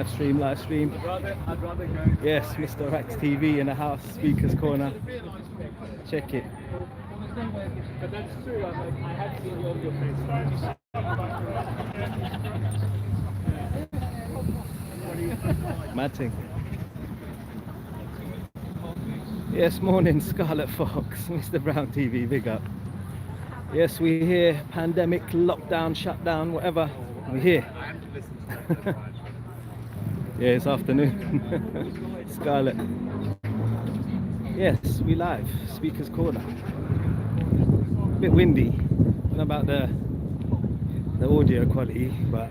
Live stream. I'd rather go. Yes, MistaRax TV in the house, speakers corner. Check it. But that's true. I have seen your face. Mad thing. Yes, morning, Scarlet Fox, Mr. Brown TV, big up. Yes, we're here. Pandemic, lockdown, shutdown, whatever. We're here. I have to listen to that. Yeah, it's afternoon. Scarlet. Yes, we live. Speakers corner. A bit windy. I don't know about the audio quality, but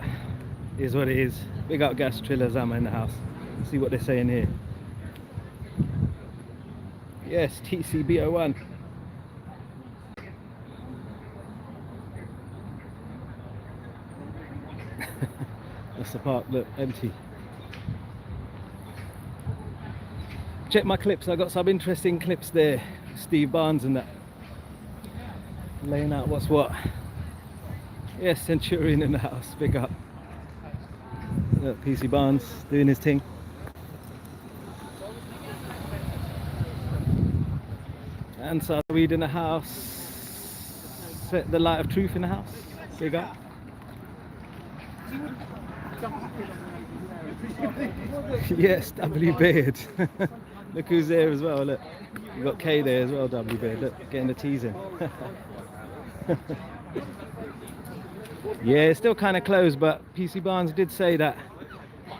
it is what it is. Big up Gas Trillers, I'm in the house. See what they're saying here. Yes, TCB01. That's the park, look, empty. Check my clips, I got some interesting clips there. Steve Barnes and that. Laying out what's what. Yes, Centurion in the house, big up. Look, PC Barnes doing his thing. And Weed in the house. Set the light of truth in the house, big up. Yes, W Beard. Look who's there as well, look. You've got K there as well, W Beard. Look, getting the teas in. Yeah, it's still kind of closed, but PC Barnes did say that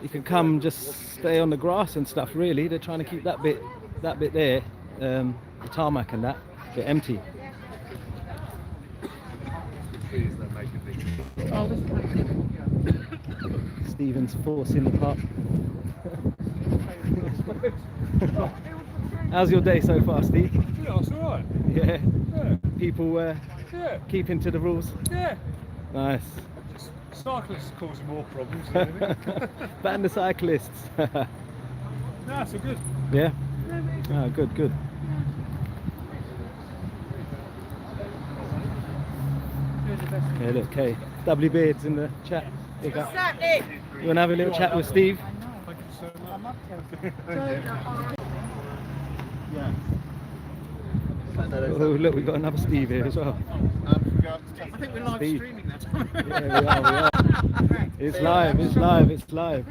you can come just stay on the grass and stuff, really. They're trying to keep that bit there, the tarmac and that, bit empty. Stephen's forcing the park. How's your day so far, Steve? Yeah, it's alright. Yeah. Yeah. People keeping to the rules. Yeah. Nice. Just cyclists causing more problems than anything. Ban the cyclists. No, it's all good. Yeah. Oh, good, good. Yeah, look, Kay. W Beard's in the chat. Big up. You want to have a little chat with Steve? Thank you so much. Oh, look, we've got another Steve here as well. I think we're live Steve. streaming that. Yeah, we are. It's live, it's live, it's live.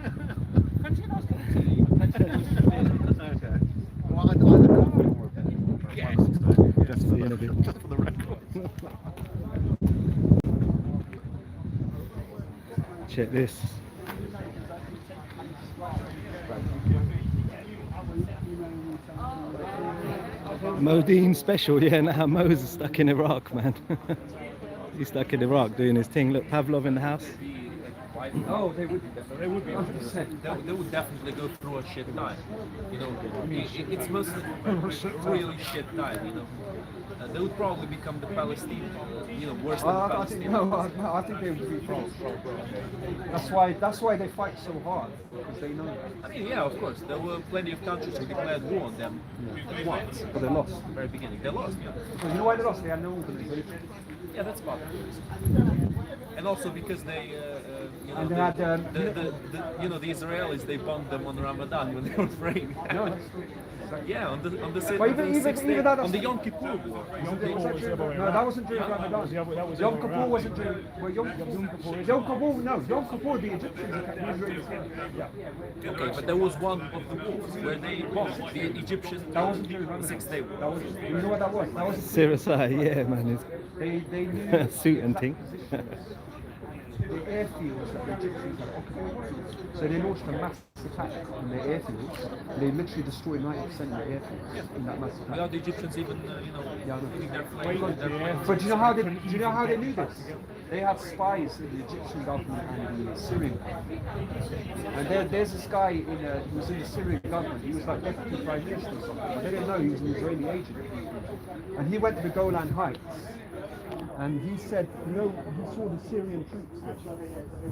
Just for the record. Check this. Modine special, yeah, now Mo's stuck in Iraq, man. He's stuck in Iraq doing his thing. Look, Pavlov in the house. Oh, they would be definitely. They would be 100%. They would definitely go through a shit time. You know, it's mostly really shit time. You know, they would probably become the Palestine. You know, worse than Palestine. I think they would be France. That's why they fight so hard, because they know. I mean, yeah, of course, there were plenty of countries who declared war on them once. But they lost. At the very beginning, they lost. Yeah. Well, you know why they lost? They had no organization. Yeah, that's part of it. And also because they, you know, And they had, you know, the Israelis, they bombed them on Ramadan when they were praying. No, that's true. Yeah, on the But even that, on the Yom Kippur War. No, that wasn't during Ramadan. Yom Kippur wasn't during. Well, Yom Kippur, no. Yom Kippur, the Egyptians attacked the Israelis. Yeah. Okay, but there was one of the wars where they bombed the Egyptians. That wasn't during Ramadan. 6-day war. That was. You know what that was? That was. Sirasai, yeah, man. They knew It's suit and thing. the airfields that the Egyptians had occupied. So they launched a mass attack on their airfields. They literally destroyed 90% of the airfields in that mass attack. Without the Egyptians even, you know, putting their flag. But do you know how they knew this? They had spies in the Egyptian government and the Syrian government. And there's this guy who was in the Syrian government. He was like deputy prime minister or something. They didn't know he was an Israeli agent. And he went to the Golan Heights. And he said, you know, he saw the Syrian troops there.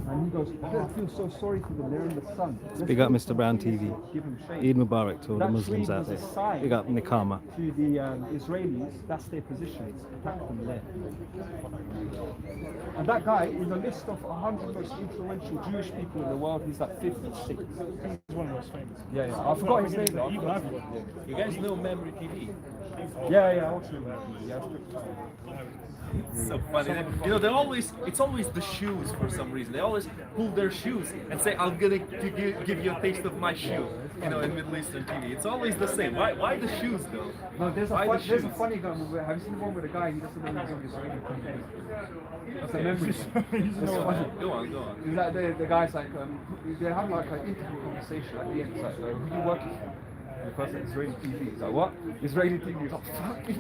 And he goes, I feel so sorry for them, they're in the sun. Big up Mr. Brown TV. Give them shade. Eid Mubarak to all the That Muslims tree out was there. a sign Big up Nikama. to the Israelis, that's their position, attack them there. And that guy, in the list of 100 most influential Jewish people in the world, he's like 56. He's one of the most famous. Yeah, I forgot his name though. Even I've got You guys know Memory TV? Yeah, I watched him. Yeah, It's so funny. You know, it's always the shoes for some reason. They always pull their shoes and say, I'm gonna give you a taste of my shoe. You know, in Middle Eastern TV. It's always the same. Why the shoes though? no, there's Why the a shoes? funny guy. Have you seen the one with a guy? He doesn't know he's Israeli. That's a memory. It's funny. Go on. It's like the guy's like, they have like an interview conversation at the end. It's like, who are you working for? And the person, Israeli TV. He's like, what? Israeli TV. He's like, fuck. He's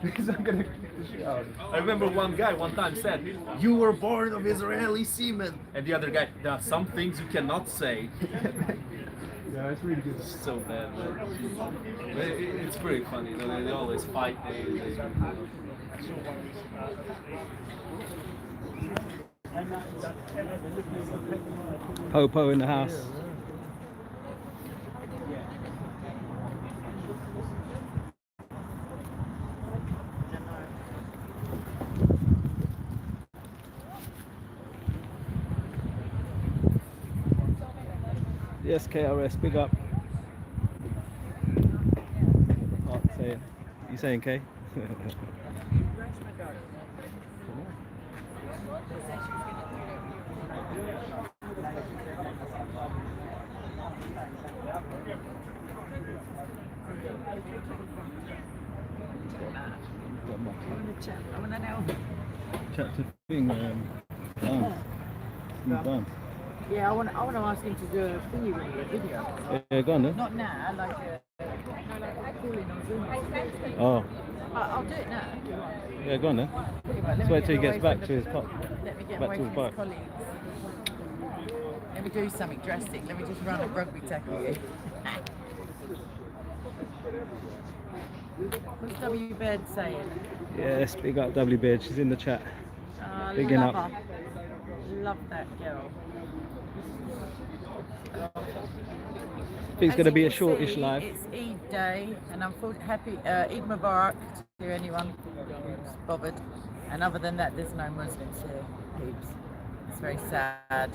like, he's not gonna kick the shit out of him. I remember one guy one time said, "You were born of Israeli semen," and the other guy, "There are some things you cannot say." Yeah, it's really good. So bad, man. But it's pretty funny. You know, they always fight. Popo in the house. Yes, KRS, big up. Oh, say it. You saying K? I want to know. Chapter thing, Barnes. Yeah, I want to ask him to do a thingy with me, a video. Yeah, go on then. Not now, like a calling on Zoom. Oh, I'll do it now. yeah, go on then. Let's wait till he gets back to his pop. Let me get back away to his from bike. his colleagues. Let me do something drastic. Let me just run a rugby tackle you. What's W Bird saying? Yes, big up W Beard, she's in the chat. Bigging Love up. her. Love that girl. I think it's going to As be you a can shortish see, live. It's Eid day, and I'm happy Eid Mubarak to anyone who's bothered. And other than that, there's no Muslims here, peeps. It's very sad.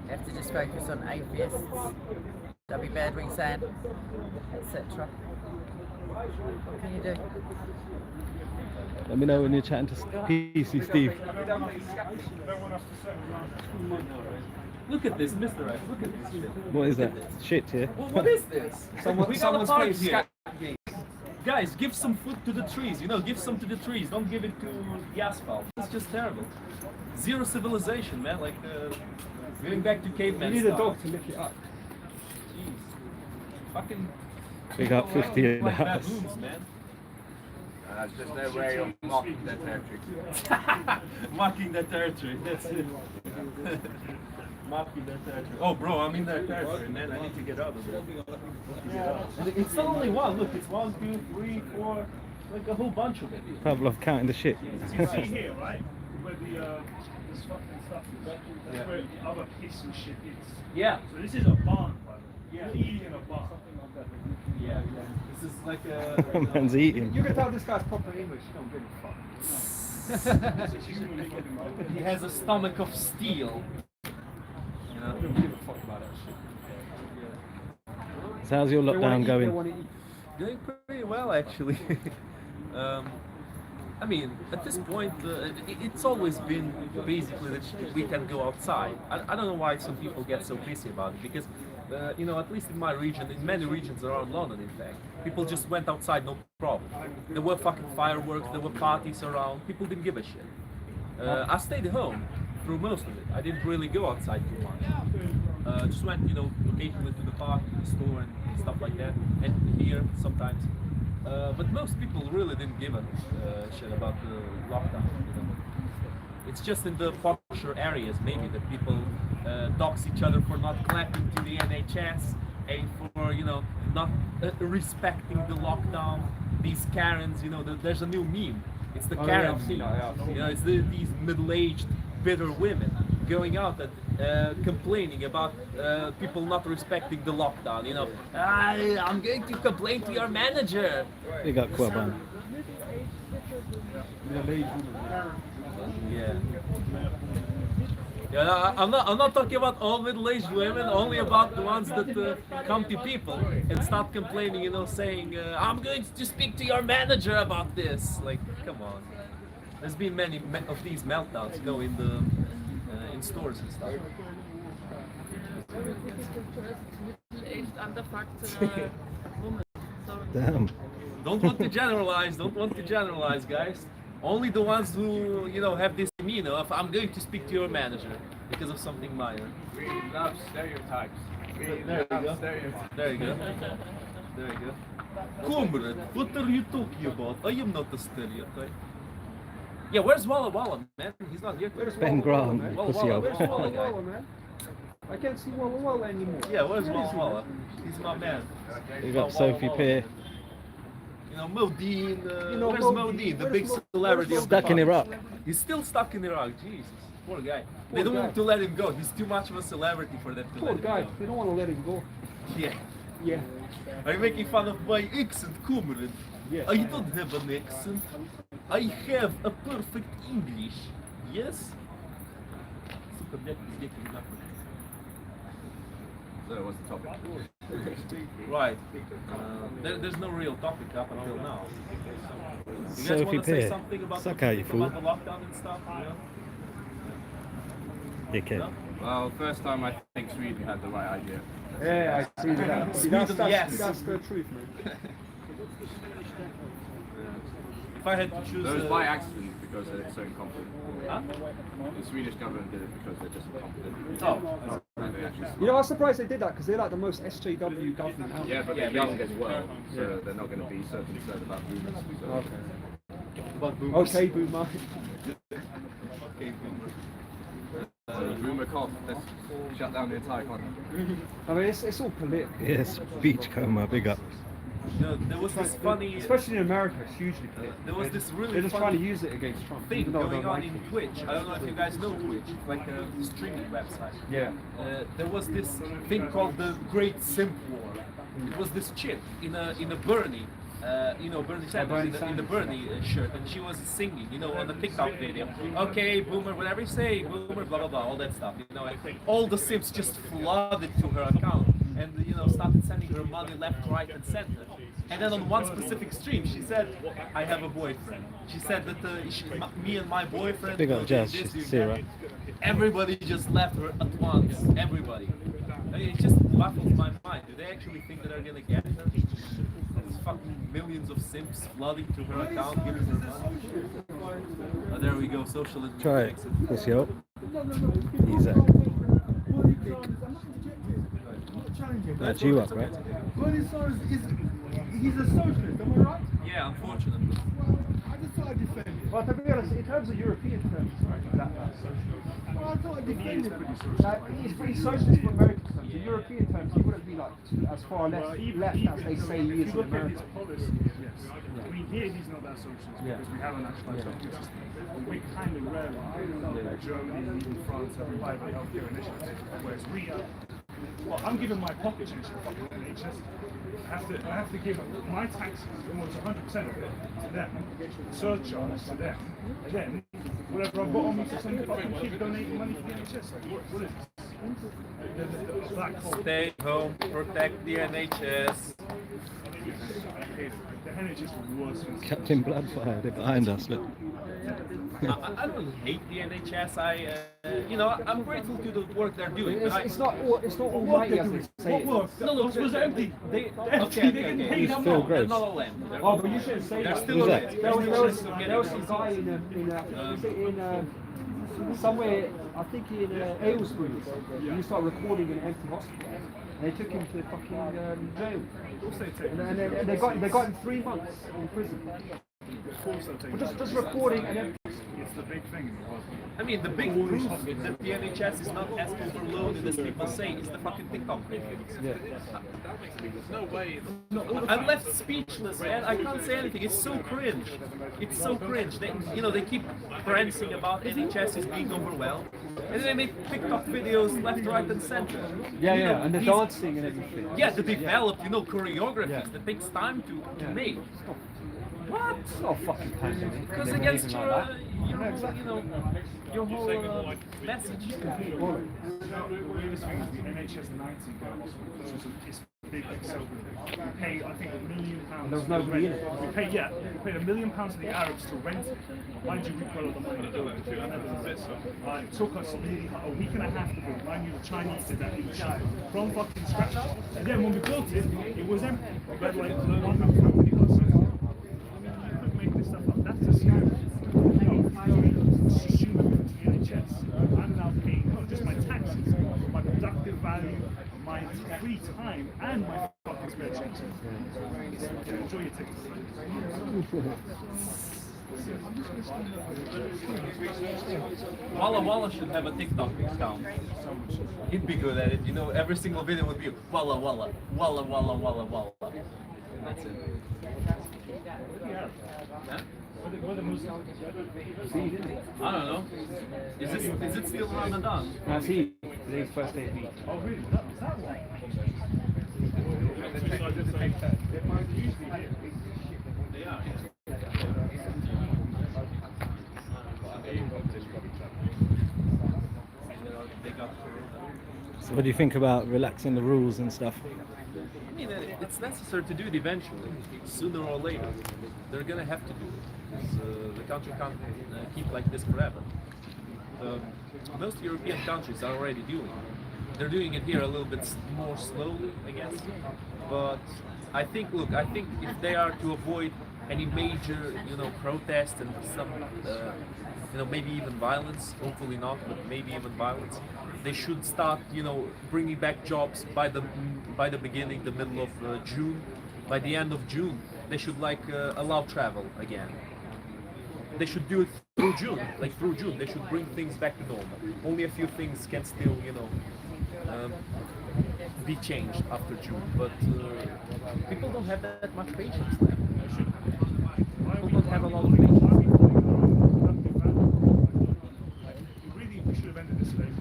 You have to just focus on atheists, W. Bedwing saying, etc. What can you do? Let me know when you're chatting to PC Steve. Look at this, MistaRax. Look at this shit. What is that? Shit here. Well, what is this? We got a park here. scat games. Guys, give some food to the trees. You know, give some to the trees. Don't give it to the asphalt. It's just terrible. Zero civilization, man. Like going back to caveman You need a style. dog to lick it up. Jeez. Fucking. Big up 50 in the like house. baboons, man. That's just their way of mocking their territory. Marking their territory. That's it. Marking their territory. Oh, bro, I'm in their territory, man. I need to get out of there. It's not only one. Look, it's 1, 2, 3, 4, like a whole bunch of it. Pavlov counting the shit. You see here, right? Where this fucking stuff is. That's where the other piss and shit is. Yeah. So this is a barn, brother. Yeah. Eating in a barn. Yeah. This is like a. Man's eating. You can tell this guy's proper English. You don't give a fuck. He has a stomach of steel. You know? I don't give a fuck about that shit. So how's your They wanna lockdown eat, they going? wanna eat. Doing pretty well, actually. I mean, at this point, it's always been basically that we can go outside. I don't know why some people get so pissy about it, because, you know, at least in my region, in many regions around London, in fact, people just went outside, no problem. There were fucking fireworks, there were parties around, people didn't give a shit. I stayed home through most of it. I didn't really go outside too much. Just went, you know, occasionally to the park, to the store and stuff like that, and here sometimes. But most people really didn't give a shit about the lockdown. You know? It's just in the posher areas maybe that people dox each other for not clapping to the NHS and for, you know, not respecting the lockdown. These Karens, you know, there's a new meme It's the Oh, Karen yeah, I've seen meme. that, yeah, I've seen You know, it's these middle-aged, bitter women going out and complaining about people not respecting the lockdown. You know, I'm going to complain to your manager. Big up Quaban. Yeah. Yeah, I'm not talking about all middle-aged women, only about the ones that come to people and start complaining, you know, saying, I'm going to speak to your manager about this. Like, come on. There's been many of these meltdowns, you know, in the in stores and stuff. Damn. Don't want to generalize, guys. Only the ones who, you know, have this demeanor of I'm going to speak to your manager because of something minor. We love stereotypes. There you go. Stereotypes. There you go. There you go. Comrade, what are you talking about? I am not a stereotype. Yeah, where's Walla Walla, man? He's not here. Where's Ben Walla Grant, man? Walla pussy Walla, up. where's Walla guy? Walla, man. I can't see Walla Walla anymore. Yeah, where's Where is Walla he, Walla? man? He's my man. Big up Sophie Peer. You know, Modine, You know, where's Modine? Modine, the Where's big Mo- celebrity of the Stuck in pub? Iraq. He's still stuck in Iraq, Jesus. Poor guy. They Poor don't guy. want to let him go. He's too much of a celebrity for them to Poor let him guy, go. they don't want to let him go. Yeah. Yeah. Are you making fun of my accent, comrade? Yes, I I am. don't have an accent. I have a perfect English. Yes? Сука, блядь, везде нахуй. So what's the topic? Right. There's no real topic up until now. You guys Sophie want to say Peer. something about, Suck out, you fool. about the lockdown and stuff? You know? Dickhead. No? Well, first time I think Sweden had the right idea. Yeah, I see that. See, that's Yes. the truth, man. If I had to choose... It was by accident because they're so incompetent. Huh? The Swedish government did it because they're just incompetent. Oh. And they actually You know, I was surprised they did that because they're like the most SJW government out. yeah, but Yeah, they're young as basically. well, so they're not going to be so concerned about boomers. So. About boomers. Okay, boomer. Okay, boomer. Boomer cough, let's shut down the entire continent. I mean, it's all political. Yes, Beachcomber, big up. No, there was this funny... Especially in America, it's hugely political. There was this really They're just funny trying to use it against Trump. thing even though they going don't on like in it. Twitch. I don't know if you guys know Twitch, it's like a streaming website. Yeah. There was this thing called the Great Simp War. It was this chick in a Bernie, you know, Bernie Sanders, in the Bernie shirt, and she was singing, you know, on the TikTok video. Okay, boomer, whatever you say, boomer, blah blah blah, all that stuff. You know, and all the simps just flooded to her account and you know started sending her money left, right, and center. And then on one specific stream, she said, "I have a boyfriend." She said that me and my boyfriend. Big up will Jazz, do this, do Sarah. that. Everybody just left her at once. Everybody. I mean, it just baffles my mind. Do they actually think that they're gonna get her? There's fucking millions of simps flooding to her account, giving her money. Oh, there we go. Socialism. Try it. Pussy up. He's up. That's you up, right? Bernie Sanders he's a socialist, am I right? Yeah, unfortunately. I just thought I defended. Well, to be honest, in terms of European terms, that's socialist. Well, I thought I defended. Like, he's pretty socialist for American terms. In European terms, he wouldn't be like as far left as they say he is in America. Policy, yes. I mean, here he's not that socialist because we have a nationalised healthcare system. But we kind of rely Germany and even France have private healthcare initiatives, whereas we well, I'm giving my pocket change to the fucking NHS. I have to give my taxes, almost 100% of it, to them, surcharge to them, and then whatever I've got on me to send the fucking kid donating money to the NHS. Like, what is this? The black hole. Stay home, protect the NHS. The NHS is worse than Captain Bloodfire, they're behind us, look. I don't hate the NHS. You know, I'm grateful to the work they're doing. But It's not almighty as they say it. No, it was empty. Okay. He's Phil They're Grace. not all empty. Oh, but you shouldn't say They're that. still Who's okay. that? There was some guy in somewhere, I think in Aylesbury, he started recording in an empty hospital. And they took him to fucking jail. And they got him 3 months in prison. For just recording an empty the big thing. I mean, the big proof that the NHS is not as overloaded as people say is the fucking TikTok videos. Yeah. No way. I'm left speechless, man. I can't say anything. It's so cringe. It's so cringe. They, you know, they keep prancing about NHS is being overwhelmed, and then they make TikTok videos left, right, and center. Yeah, You know, and the these- dancing and everything. Yeah, to develop, you know, choreographies Yeah. that takes time to make. What? It's not a fucking pandemic. Because They're against behaving your, like that. your whole, you know, your whole message. The weirdest thing is the NHS 90 girls, which is it's big celebrity. We pay, I think, £1 million. There was nobody in it. We paid, yeah, we paid £1 million to the Arabs to rent it. Mind you, we put all the money to do it. It took us nearly a week and a half to build. Mind you, the Chinese did that each from fucking scratch. And then when we built it, it was empty. We had like one company or something. You couldn't make this stuff up. That's a scam. Assuming the NHS, I'm now paying not just my taxes, but my productive value, my free time, and my fucking spare change. Enjoy your tickets. Walla Walla should have a TikTok account. He'd be good at it, you know, every single video would be Walla Walla, Walla Walla Walla Walla. That's it. Huh? I don't know. Is it still Ramadan? That's he. Today's first day of Eid. Oh, really? Is that one? They are. So what do you think about relaxing the rules and stuff? I mean, it's necessary to do it eventually, sooner or later. They're gonna have to do it. 'Cause, the country can't keep like this forever. Most European countries are already doing it. They're doing it here a little bit more slowly, I guess. But I think, look, I think if they are to avoid any major, you know, protest and some, you know, maybe even violence, hopefully not, but maybe even violence, they should start, you know, bringing back jobs by the beginning, the middle of June. By the end of June, they should like allow travel again. They should do it through June, like through June. They should bring things back to normal. Only a few things can still, you know, be changed after June. But people don't have that much patience left. People don't have a lot of patience. Really, we should have ended this today.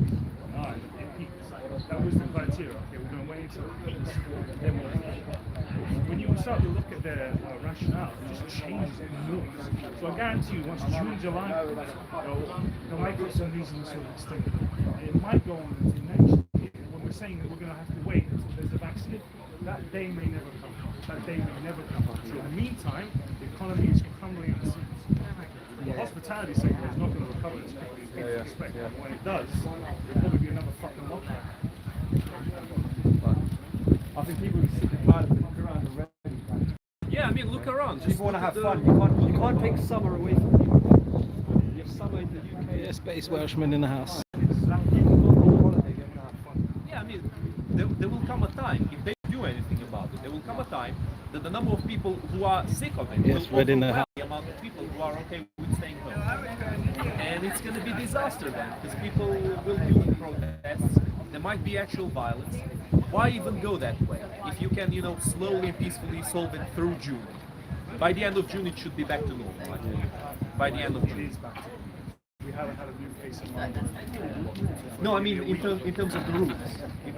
It peaks. That was the criteria. Okay, we're going to wait until it peaks. Then we'll. When you start to look at their rationale, it just changes enormous. So I guarantee you, once June, July, they'll make up some reasons to extend it. And it might go on until next year. When we're saying that we're going to have to wait until there's a vaccine, that day may never come. That day may never come. So in the meantime, the economy is crumbling at the seams. The hospitality sector is not going to recover as quickly as people expect. And when it does, there'll probably be another fucking lockdown. I think people are sick and tired of it. Look around already. Yeah, I mean, look around. Just People want to look have at fun. You can't take summer away from people. You have summer in the UK. Yeah, Space Welshman in the house. People go on holiday, they're going to have fun. Yeah, I mean, there will come a time, if they do anything about it, there will come a time that the number of people who are sick of it Yes, will read in the overwhelm the amount of people who are okay with staying home. And it's going to be disaster then, because people will do protests, there might be actual violence. Why even go that way? If you can, you know, slowly and peacefully solve it through June. By the end of June, it should be back to normal. I think. By the end of June. We haven't had a new case in London. No, I mean in terms of the rules, in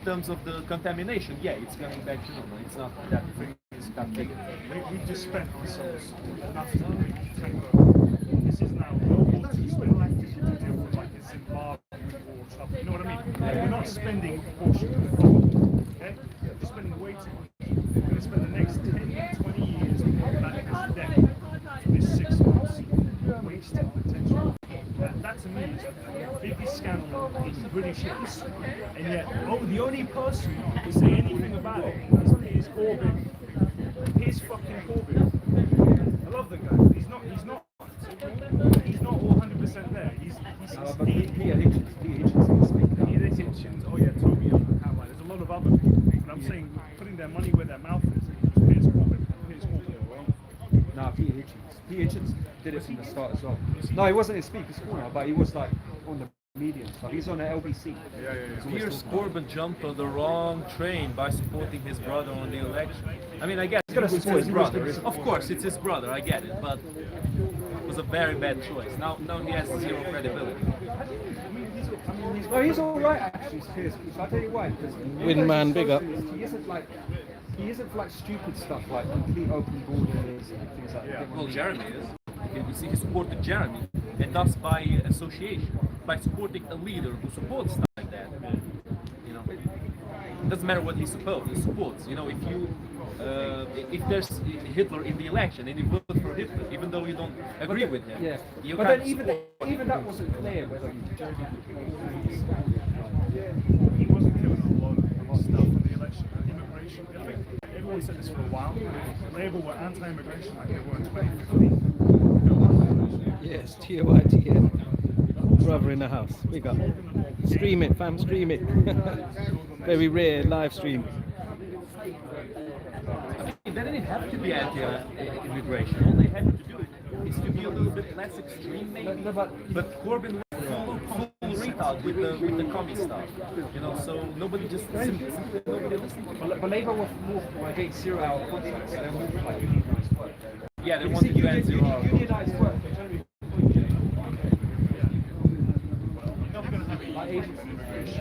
terms of the contamination. Yeah, it's coming back to normal. It's not that big. We just spent ourselves enough to this is now World War II spending to deal with like the Zimbabwe war stuff. You know what I mean? We're not spending proportion to the problem. Okay? We're spending way too much. We're going to spend the next 10, 20 years back as debt for this 6 months wasted potential. That to me is the biggest scandal in British history. And yet, the only person who say anything about it is Corbyn. He's fucking Corbyn. I love the guy. He's not all 100% there. He's But Peter Hitchens. Oh yeah, Toby. There's a lot of other people. But I'm saying putting their money where their mouth is. Piers Corbyn. No, Peter Hitchens. He did it from the start as well. No, he wasn't in Speaker's Corner, but he was like on the media and stuff. He's on the LBC. Piers Corbyn jumped on the wrong train by supporting his brother on the election. I mean, I guess it was his brother. Of course, it's his brother. I get it, but it was a very bad choice. Now he has zero credibility. No, he's all right actually. Piers. I'll tell you why. Windman, big up. He isn't for like stupid stuff like complete open borders and things like that. Well, Jeremy is. You see, he supported Jeremy, and thus by association, by supporting a leader who supports stuff like that. You know, it doesn't matter what he supports. You know, if there's Hitler in the election and you vote for Hitler, even though you don't agree with him, you but can't then even that wasn't clear whether Jeremy He wasn't doing a lot of stuff in the election. Immigration, I think everyone said this for a while. Labour were anti-immigration like they were in 2015. Yes, TYTN. Brother in the house. Big up. Stream it, fam, stream it. Very rare live stream. They didn't have to be anti-immigration. All they had to do is to be a little bit less extreme, maybe. But Corbyn went full retard with the commie stuff. You know, so nobody just nobody listened to him. But Labour were more against 0-hour contracts. They're more for like unionised work. Yeah, they wanted to end 0 hour. Unionised work.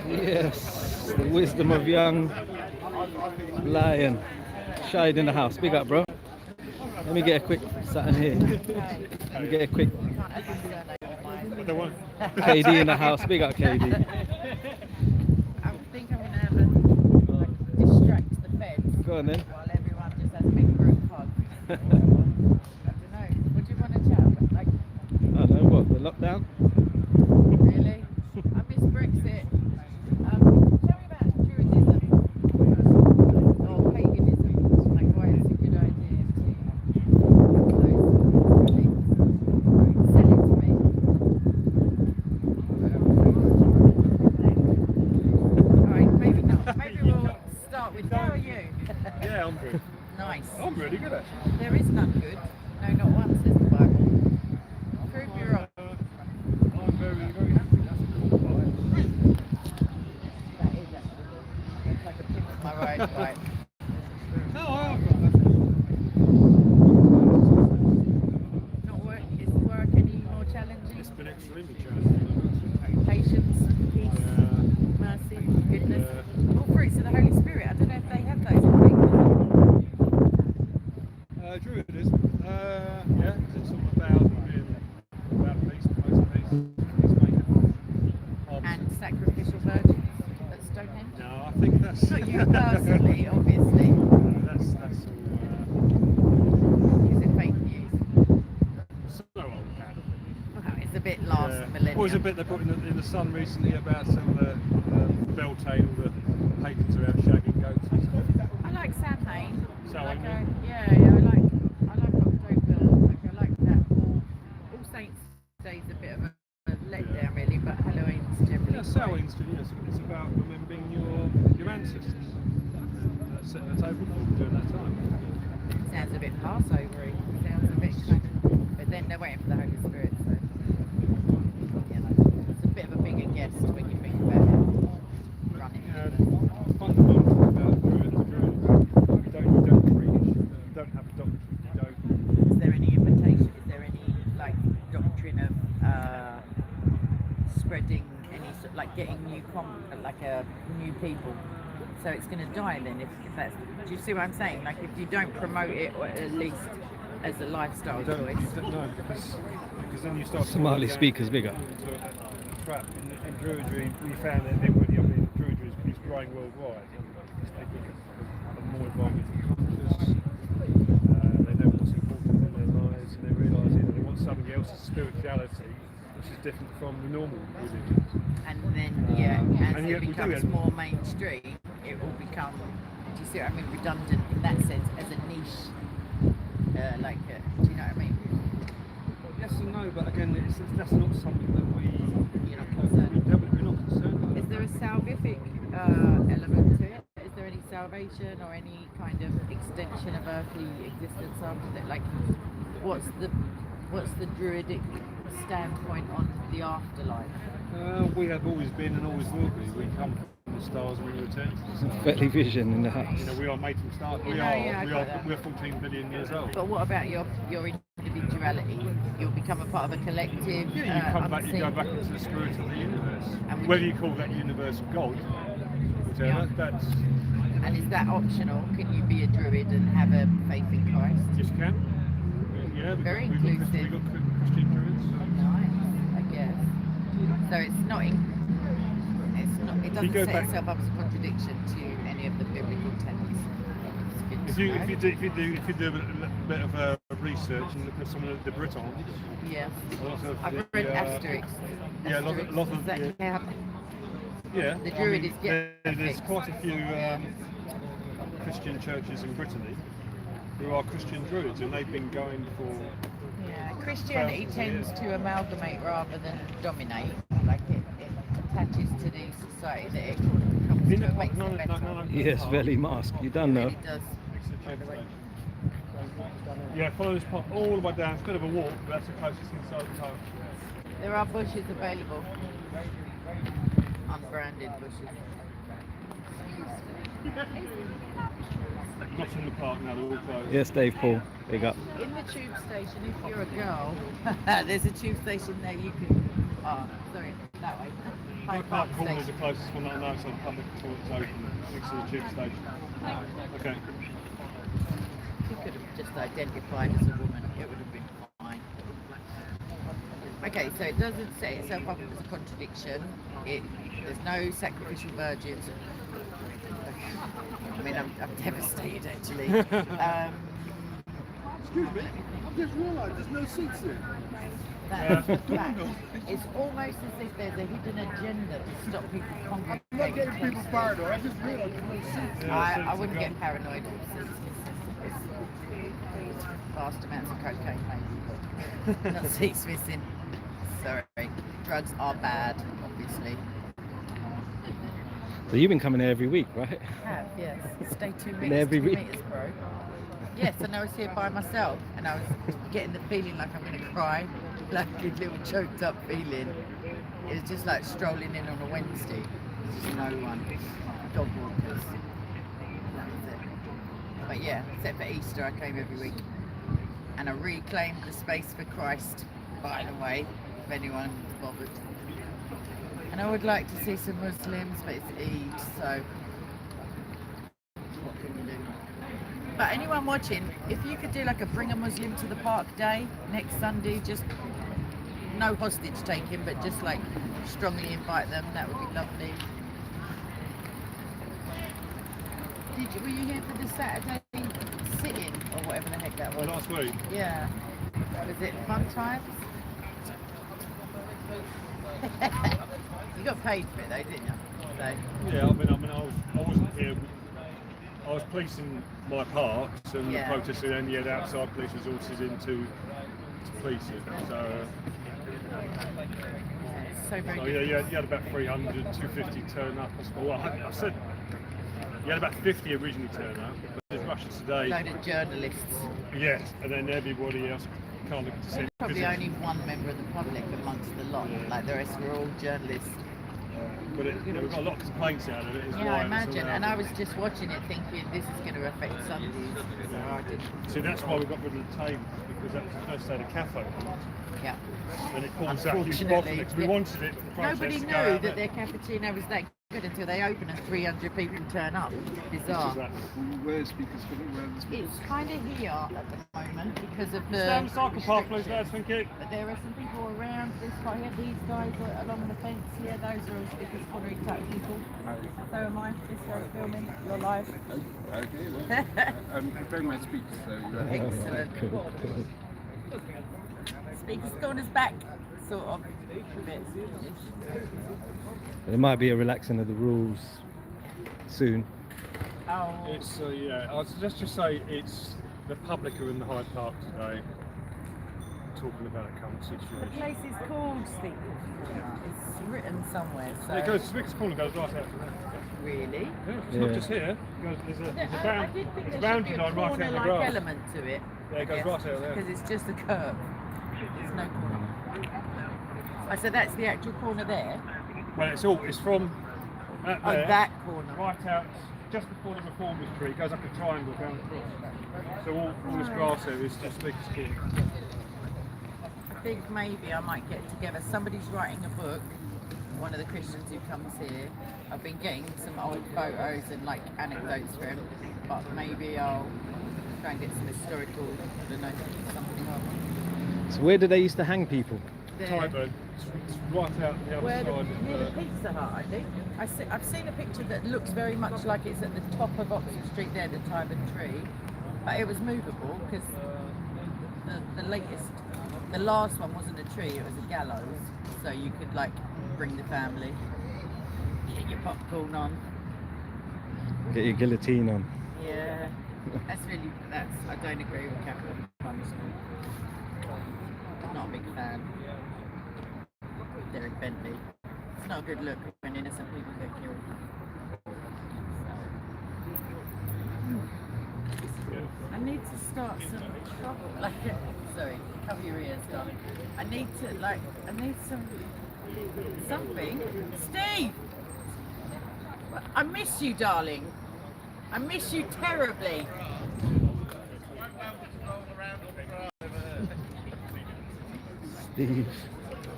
Yes, the wisdom of young lion. Hyde in the house. Big up, bro. Let me get a quick something here. Let me get a quick KD in the house. Big up, KD. I think I'm going to have a distract the feds. Go on then. While everyone just has a big group hug. I don't know. What do you want to chat about? Like, I don't know what, the lockdown? really? I miss Brexit. Tell me about Druidism or paganism. Like, why it's a good idea to sell it to me. Alright, maybe not. Maybe we'll start with how are you? Yeah, I'm good. Nice. I'm really good actually. There is none good. No, not one, says the Bible. Prove you wrong. I'm very, very happy. That's a cool vibe. That is actually. It's like a pimp on my ride bike. No, I've got that. Not work. Is work any more challenging? It's been extremely challenging. Patience, peace, mercy, goodness. All fruits of the Holy Spirit. I don't know if they have those in paganism. Druidism, yeah, it's all about being about peace, most peace, peacemaking. And sacrificial virgins at Stonehenge. No, I think that's Not you personally, obviously. that's all Is it fake news? so old hat. Well, it's a bit last millennium. Always a bit they put in the Sun recently about some of the Beltane, all the pagans around shagging goats and stuff. I like Samhain. Samhain, Like yeah. I like October. Like I like that. All Saints Day's a bit of a letdown really, but Halloween's generally. Yeah, Samhain's it's about remembering your ancestors and setting the table for them during that time. Sounds a bit Passover-y. Sounds a bit kind of, but then they're waiting for the Holy Spirit, so you know, it's a bit of a bigger guest when you think about it. Running. Fundamental about Druidism. You don't preach, you don't have a doctrine, you don't. Is there any invitation? Is there any like doctrine of spreading any sort like getting new new people? So it's going to die then if that's. Do you see what I'm saying? Like if you don't promote it, or at least as a lifestyle choice. No, because then you start. Somali speakers, big up. Trap in Druidry, we found that Druidry is growing worldwide. People are more environmentally conscious. They know what's important in their lives, and they realise they want something else's spirituality, which is different from the normal religions. And then as and it yet we do becomes have- more mainstream, it will become. Do you see what I mean? Redundant in that sense as a niche. Do you know what I mean? Yes and no, but again, that's not something that You're not concerned. we're not concerned about. Is there a salvific element to it? Is there any salvation or any kind of extension of earthly existence after that? Like what's the druidic standpoint on the afterlife? We have always been and always will be. We come from the stars and we return to the stars. Fairly vision in the house. You know, we are made from stars. We're 14 billion years old. But what about your individuality? You'll become a part of a collective. Yeah, you come back, you go back into the spirit of the universe. And Whether you call that universe God, whichever, that's... And is that optional? Can you be a druid and have a faith in Christ? Yes, you can. Yeah, Very we've got inclusive. Christian druids. Nice, I guess. So it's not. It doesn't go set back- itself up as a contradiction to any of the biblical tenets. It's good to If you know. do a bit of research and look at some of the Britons, Yeah. a lot of I've the, read Asterix. yeah, a lot of Does that the- count? yeah, The Druid is there's fixed. quite a few Christian churches in Brittany who are Christian druids, and they've been going for. Yeah. Christianity tends to amalgamate rather than dominate. Like it attaches to the society that it comes to. It makes it better. Yes, belly mask. You don't It know. really does. Yeah, follow this path all the way down. It's a bit of a walk, but that's the closest inside the town. There are bushes available. Unbranded bushes. Not in the park now, they're all closed. Yes, Dave Paul. Big up. In the tube station, if you're a girl, there's a tube station there you can. Oh, sorry, that way. Hyde Park Corner is the station. closest one, not outside the public before it's open, next to the tube station. Okay. You could have just identified as a woman, it would have been fine. Okay, so it doesn't set itself up as a contradiction. There's no sacrificial virgins. I mean, I'm devastated actually. Excuse me, I've just realised there's no seats here. That's the fact. It's almost as if there's a hidden agenda to stop people I'm not congregating. getting people close. fired though, I just realised there's no seats. I wouldn't get paranoid. It's vast amounts of cocaine, maybe. Not seats missing. Sorry. Drugs are bad, obviously. So you've been coming here every week, right? I have, yes. Stay 2 meters, every 2 week. meters, bro. Yes, and I was here by myself, and I was getting the feeling like I'm going to cry, like a little choked up feeling. It was just like strolling in on a Wednesday. There's just no one. Dog walkers. That was it. But yeah, except for Easter, I came every week. And I reclaimed the space for Christ, by the way, if anyone bothered. And I would like to see some Muslims, but it's Eid, so what can we do? But anyone watching, if you could do like a bring a Muslim to the park day next Sunday, just no hostage taking, but just like strongly invite them, that would be lovely. Were you here for the Saturday sit-in or whatever the heck that was? Last week. Yeah. Was it fun times? You got paid for it though, didn't you? So, Yeah, I mean, I wasn't here. I was policing my parks and Yeah. the protesting, and you had outside police resources in to police it. So, yeah, it's so very oh, good. yeah, you had about 300, 250 turn up. Well, I said you had about 50 originally turn up, but there's Russia today. Load of journalists. Yes, and then everybody else can't look at the Probably only one member of the public amongst the lot. Yeah. Like the rest were all journalists. But you know, we've got a lot of complaints out of it as well. Yeah, I imagine. And I was just watching it thinking this is going to affect Sundays. So I didn't. See, that's why we got rid of the tables, because that was the first day the cafe opened. Yeah. And it caused that huge Unfortunately, bottleneck. We yeah. wanted it. the Nobody process to knew go out that there. their cappuccino was that good until they open and 300 people turn up. Bizarre. Exactly. Where's speakers for the where's It's kind of here at the moment because of the. Stand the cycle path, please, lads. Thank you. But there are some people around this part here. These guys are along the fence here. Those are all speakers corner type people. So am I. This guy's filming. You're live. Okay, well, I'm preparing my speech, so Excellent. Speakers corner's back, sort of. A bit. There might be a relaxing of the rules soon. Oh. It's yeah. Let's just say it's the public are in the Hyde Park today, talking about a current The situation. place is called Speakers Corner. It's written somewhere. So. It goes. Speakers Corner goes right out to there. Really? Yeah, it's Yeah. not just here. It goes, there's a I did think there's a there should boundary be a line right out in the corner-like grass. element to it. Yeah, it goes right out there. Because it's just a curve. There's no corner. Oh, so that's the actual corner there? Well, it's from that Oh, there, that corner. right out just before the reformers tree. It goes like a triangle down across. So all this grass here is just big skin. I think maybe I might get together. Somebody's writing a book, one of the Christians who comes here. I've been getting some old photos and like anecdotes for him, but maybe I'll try and get some historical, I don't know, something on. So where did they used to hang people? Tyburn. It's right out the other Where side near the of Pizza Hut, I think. I've seen a picture that looks very much like it's at the top of Oxford Street there, the Tyburn tree, but it was movable because the last one wasn't a tree, it was a gallows, so you could like bring the family, get your popcorn on. Get your guillotine on. Yeah, I don't agree with capital punishment. Not a big fan. Derek Bentley. It's not a good look when innocent people get killed. I need to start some trouble. Like, sorry, cover your ears, darling. I need something. Steve! I miss you, darling. I miss you terribly. Steve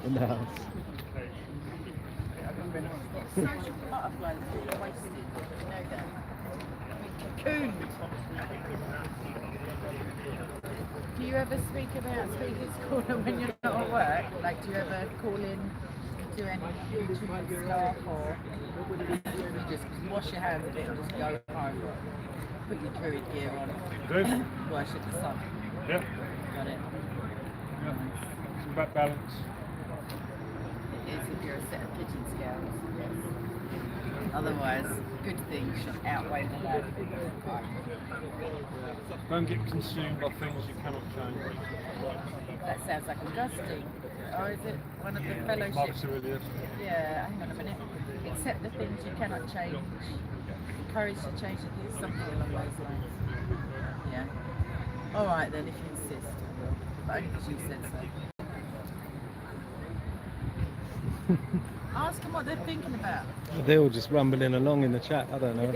in the house. Social butterflies are wasted. You know that. Cocooned. Do you ever speak about Speaker's Corner when you're not at work? Like, do you ever call in to any YouTube staff, or you just wash your hands of it and just go home, put your druid gear on, worship the sun? Yeah. Got it. It's about balance. It is if you're a set of pigeon scales, yes. Otherwise, good things should outweigh the bad things. Don't get consumed by things you cannot change. That sounds like Augustine. Or is it one of the fellowships? Marcus Aurelius. Yeah, hang on a minute. Accept the things you cannot change. Encourage to change the things, something along those lines. Yeah. Alright then, if you insist, I will. But only because you said so. Ask them what they're thinking about. They're all just rumbling along in the chat. I don't know.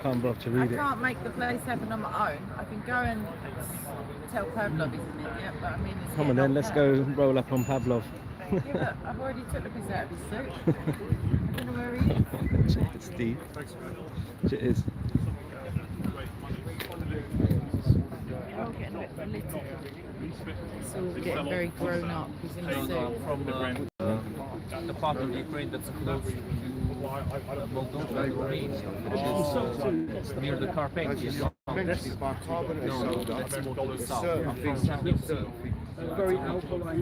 Can't bother to I read it. can't make the place happen on my own. I can go and tell Pavlov he's an idiot, but I mean, it's Come on then, let's go roll up on Pavlov. Yeah, but I've already took the piss out of his suit. I don't know where he is. Steve. It is. They're all getting a bit political. It's all getting very grown up. He's in a suit. From the part of Ukraine that's close to Moldova, which is near the Carpathians. No, that's more to the south. Very alkaline,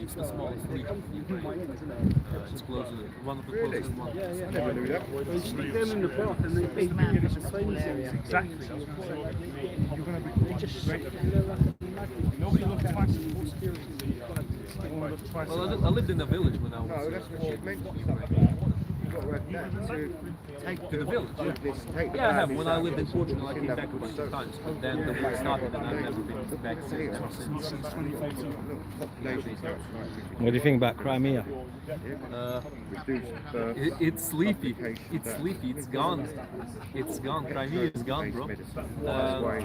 It's the smallest region. It's close to one of the closest ones. I never knew that. Stick them in the broth and they Big man from a small area. Exactly. You're going to be just nobody looks twice as more security. Well, I lived in a village when I was. No, that's what she meant. You've got to have that to take To the village? Yeah, I have. When I lived in Portugal, I came back a bunch of times, but then the war started and I've never been back since. What do you think about Crimea? It's sleepy. It's sleepy. It's gone. It's gone. Crimea is gone, bro.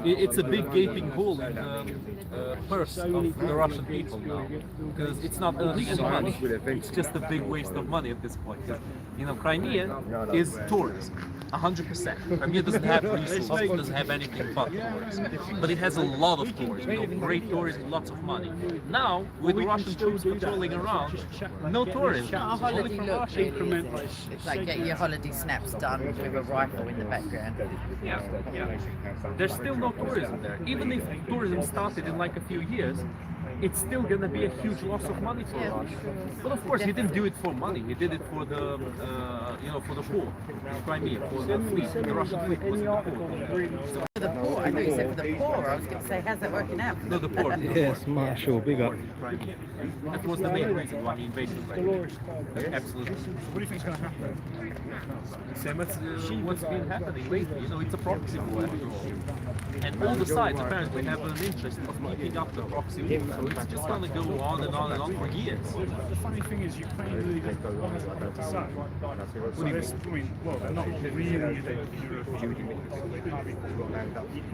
It's a big gaping hole in the purse of the Russian people now, because it's not earning any money. It's just a big waste of money at this point. You know, Crimea is tourism, 100%. Crimea doesn't have resources, doesn't have anything but tourism. But it has a lot of tourism, you know, great tourism, lots of money. Now, with the Russian troops patrolling around, no tourism. Not a holiday look, really, is it? It's like getting your holiday snaps done with a rifle in the background. Yeah, yeah. There's still no tourism there. Even if tourism started in like a few years, it's still going to be a huge loss of money for Yeah, us. sure. But of course, he didn't do it for money. He did it for the, for the poor, Crimea, for the fleet. The Russian fleet was in the poor. For the poor, I thought you said for the poor. I was going to say, how's that working out? No, the poor. Yes, Marshall, big up. Crimea. That was the main reason why he invaded Crimea. Absolutely. What do you think is going to happen? Same as what's been happening lately. You know, it's a proxy war after all. And all the sides apparently have an interest of keeping up the proxy war. So it's just going to go on and on and on for years. The funny thing is, Ukraine really doesn't have that to say. So I mean, well, they're not really in the European.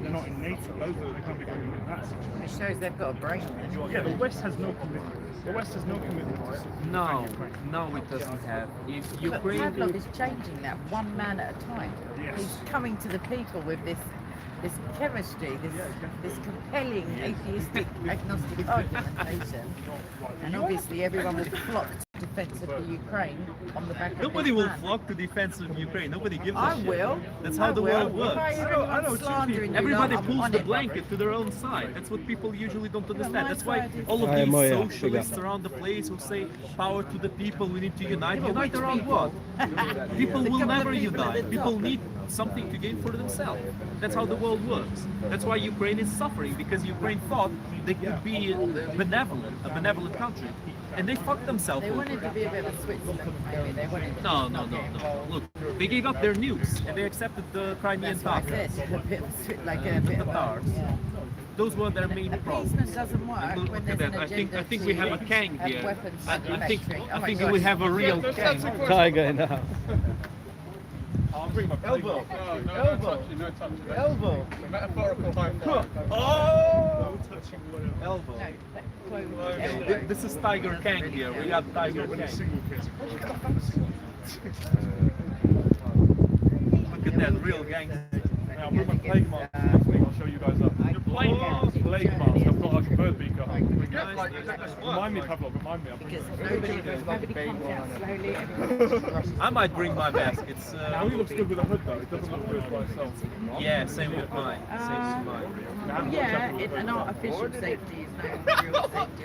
They're not in NATO. They can't be going in that situation. It shows they've got a brain. Yeah, the West has no commitment. The West has no commitment to No, no, it doesn't have. If But Ukraine Pavlov is changing that one man at a time. Yes. He's coming to the people with this chemistry, this compelling atheistic agnostic argumentation, and obviously everyone will flock to defence of the Ukraine on the back of Nobody this will man. flock to defense of Ukraine. Nobody gives a I shit. will. That's how I the will. world works. If I hear anyone slandering you, Everybody I'm pulls on the it, blanket Robert. to their own side. That's what people usually don't understand. my That's why side is- all of I am these Moya. socialists Big up. around the place who say power to the people, we need to unite. but Unite which around people? what? People The will couple of never people at the unite. People top. need something to gain for themselves. That's how the world works. That's why Ukraine is suffering, because Ukraine thought they could be a benevolent country. And they fucked themselves They over. wanted to be a bit of a Switzerland, maybe. They wanted to No. not get involved. Look, they gave up their nukes and they accepted the Crimean That's what I Tatars. said. A bit of a Swi- like a bit of a, Tatars. yeah. Those were their main problems. Appeasement doesn't work Look when at there's that. an I agenda think we have a to king have here. weapons I think manufacturing. Oh my we God. have a real king. Tiger now. I'll bring my Elbow. No touching, no touching. Elbow. Metaphorical high five. Oh! touching whatever. Elbow. No, Hey, this is Tiger King here. We got Tiger When a King. single kids. Look at that real gangster. Now, I'll bring my plague mask. I'll show you guys up. Plague mask? Plague mask. I've got like a bird beaker. Nice. Remind me, Pavlov. Remind me. I'll bring because it. nobody comes out slowly. Everyone I might bring my mask. It's It only looks good with a hood though. It doesn't look good by itself. yeah, same with mine. Same with mine. yeah, an artificial safety is no real safety.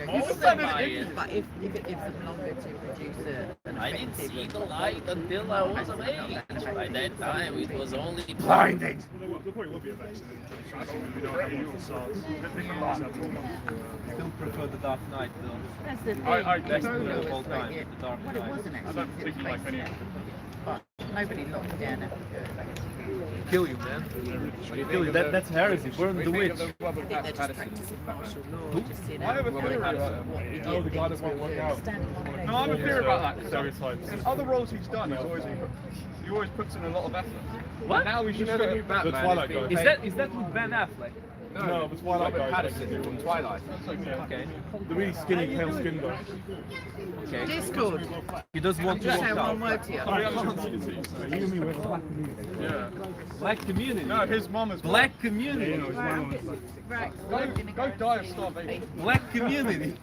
I guess. But if it gives them longer to produce an I didn't effective see the light until I was of age. By that time, it was only Blinded. There probably will be a vaccine. We don't have any SARS. Still prefer the Dark Knight though. That's the thing. I Best Nobody movie of was all time, like it. The Dark Well, it Knight. wasn't actually. I don't think you like any of it. But nobody locked down Africa. Kill you, man. Kill you. That's heresy. Burn the witch. I think they're just practicing martial law. Just, you know, I have a theory about what idiot Oh, the guy things that won't we'll work do. out. Standing on their No, I have a feet. theory about that. Stereotypes. In other roles he's done, he always puts in a lot of effort. What? Now he's just got The Twilight guy. Is that with Ben Affleck? No, the Twilight guy. Patterson from Twilight. Okay. The really skinny, pale skin guy. Okay. Discord. He doesn't want to Just say walk one out. word to you. You and me were black community. Yeah. Black community. No, his mum is Black community. Right, Go die of starvation. Black community.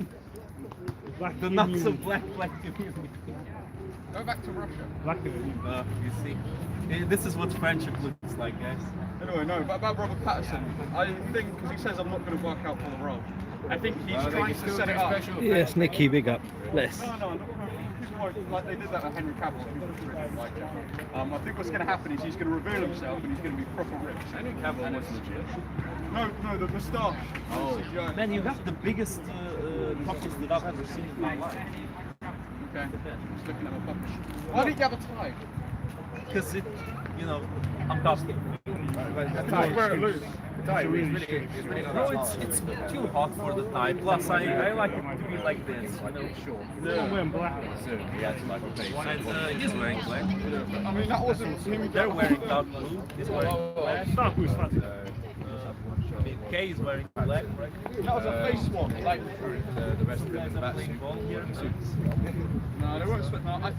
Black The not so black community. Go back to Russia. Black community. You see. This is what friendship looks like, guys. Anyway, no, but about Robert Patterson, I think, because he says I'm not going to work out for the role, I think he's trying to set it up. Yes, Nicky, big up. Bless. No, people won't, like they did that with Henry Cavill. People didn't like it. I think what's going to happen is he's going to reveal himself and he's going to be proper rich. Henry Cavill was legit. No, the moustache. Oh, Man, you got the biggest puppets that I've ever seen in my life. okay. Just looking at my puppet. Why did you have a tie? Because it, I'm custom. No, it's too hot for the tie. Plus, I like it to be like this. I'm wearing black. And he's wearing black. I mean, that wasn't him. They're wearing dark blue. He's wearing black. Dark blue's fancy. Kay is wearing black. That was a face swap. Like, The rest of You them guys in the are back playing ball here. no, they won't split. No, I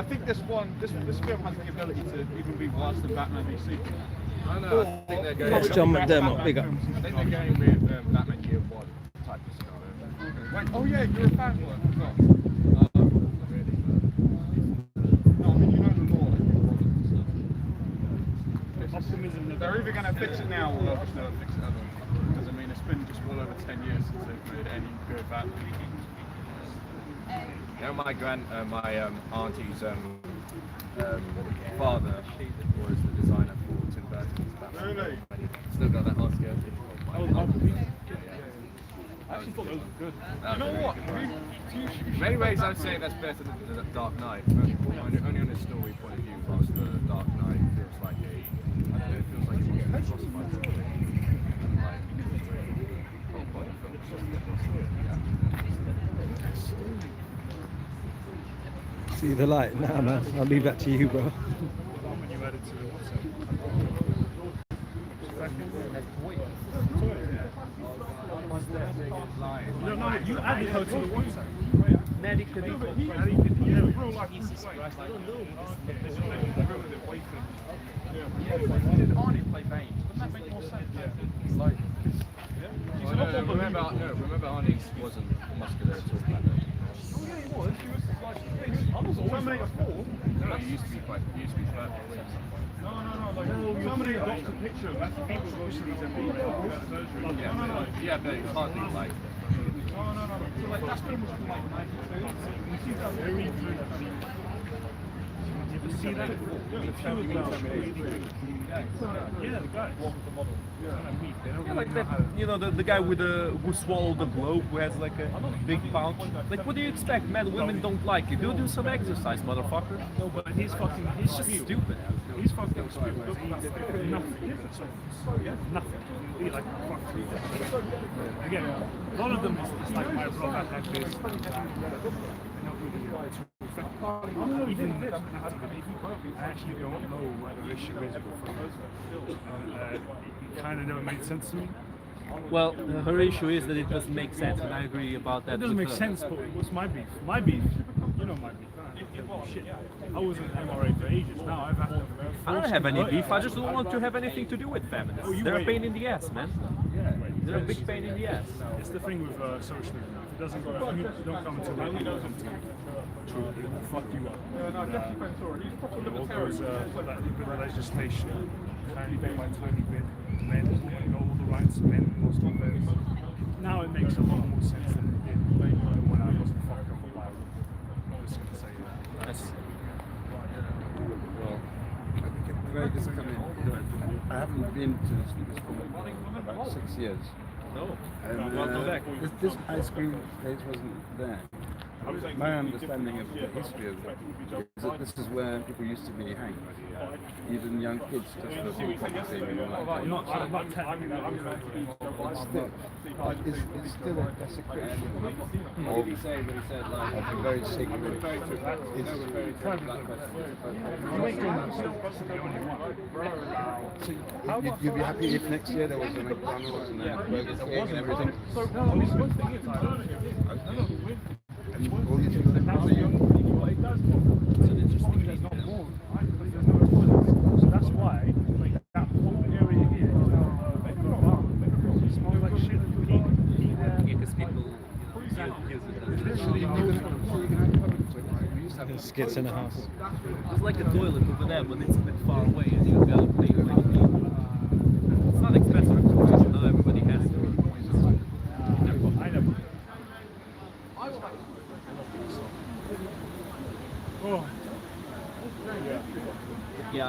think this film has the ability to even be worse than Batman v Superman. I know, I think they're going. Yes, John McDermott, big up. I think they're going with Batman Year One type of scenario. Wait, oh yeah, you're a fan for it. No, Not really, no, I mean you know the law. Optimism. They're either going to fix it now or they'll just never fix it ever. Because I mean, it's been just well over 10 years since they've made any good value. You know, my auntie's father was the designer for Tim Burton's Batman. Really? Still got that Oscar. I actually thought those were good. You know what? In many ways, I'd say that's better than the Dark Knight. Only on a story point of view, whilst the Dark Knight feels like a, I don't know, it feels like it's a classified story. Like, whole body film. See the light? Nah, man. I'll leave that to you, bro. When you add it to the WhatsApp. No, you added her to the WhatsApp. Maddie could Real life. Jesus Christ, like, Arnie play Bane. Doesn't that make more sense? It's like, remember Arnie's wasn't muscular at all back then. Oh yeah, he was. He was like this. I was Terminator 4. No, he used to be fat. No. Like somebody got a picture of that. People watching these surgery. Yeah, but it's hardly like. No. So like that's pretty much like Very good. You ever see that? Yeah, the guy. yeah, like that, you know, the guy with who swallowed the globe, who has like a big pouch. Like, what do you expect, man? Women don't like it. Go do some exercise, motherfucker. No, but he's fucking. It's just stupid. He's fucking stupid. Nothing. Nothing. He like fuck. Again, a lot of them is like my blog. I had this. Even I actually don't know what the issue is with it kind of never made sense to me. Well, her issue is that it doesn't make sense, and I agree about that. It doesn't with make her. sense, but what's my beef? My beef, you know my beef. Shit, I was an MRA for ages. Now I've had to. I don't have any beef. I just don't want to have anything to do with feminists. Oh, you They're a wait. pain in the ass, man. They're a big pain in the ass. It's the thing with socialism. If it doesn't go, if you don't come to me, you don't come to me. True, it will fuck you up. It all goes that bit of legislation, tiny bit by tiny bit. Men, all the rights of men lost all those. Now it makes a lot more sense than it did when I wasn't fucked up about it. I'm just gonna say that. Well, I think it's very disappointing. I haven't been to this for about 6 years. No. And, Welcome back. this ice cream place wasn't there. My understanding of the history of it is that this is where people used to be hanged. Even young kids, just for thing. Not technically. It's still a desecration What did he say when he said like? of a very sacred You ain't doing that. So you'd be happy if next year there was a McDonald's and a Burger King and everything. And all these things that happen to you. So that's why like, that whole area here smells like shit. Because people. There's skits in the house. It's like a toilet over there, but it's a bit far away, and you gotta pay like. It's not expensive, of course. Not everybody has to. I never. Oh. Yeah,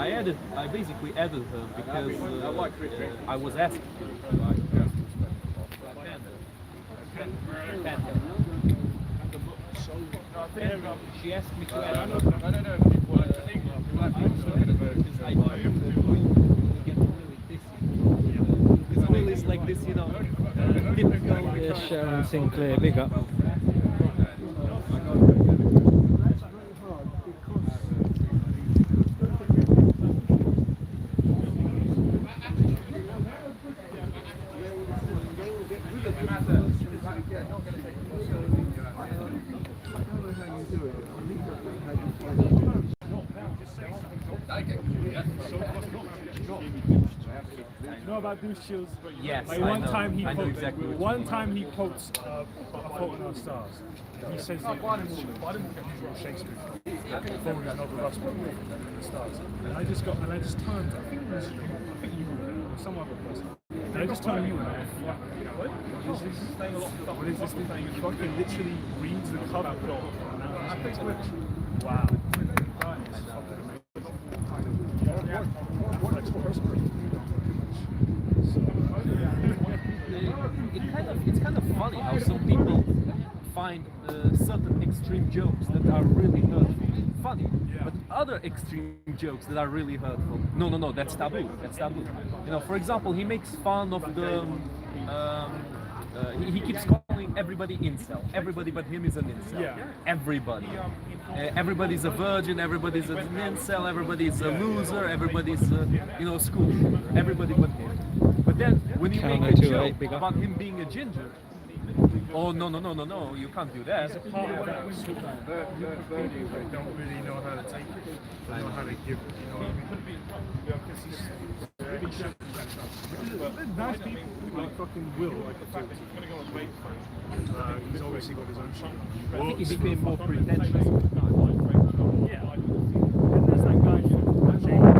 I basically added her because I was asking her. She asked me to add her. It's always like this, you know. Typical. Yeah, Sharon Sinclair, big up. You know about Deuce Shields? Yes, Like I one know. time he I know quotes, exactly what you one mean. time he quotes A Fault in Our Stars. He says that Shakespeare. Before we got another Russell from the stars. And I just turned. I think you were there. some other person. They're just telling you, what is this thing? You fucking literally reads the cover. Wow. It's kind of funny how some people find certain extreme jokes that are really hurtful funny, but other extreme jokes that are really hurtful, no, that's taboo. You know, for example, he makes fun of the he keeps calling everybody incel. Everybody but him is an incel. Yeah. Everybody. Everybody's a virgin, everybody's an incel, everybody's a loser, everybody's school. Everybody but him. But then when you make a joke about him being a ginger, oh no, you can't do that. There's a part of that people that don't really know how to take it, don't know how to give, you know what I mean? Really shit. They're nice people, like fucking Will, like a filter. He's obviously got his own shit. I think he became more pretentious. Yeah, and there's that guy from James.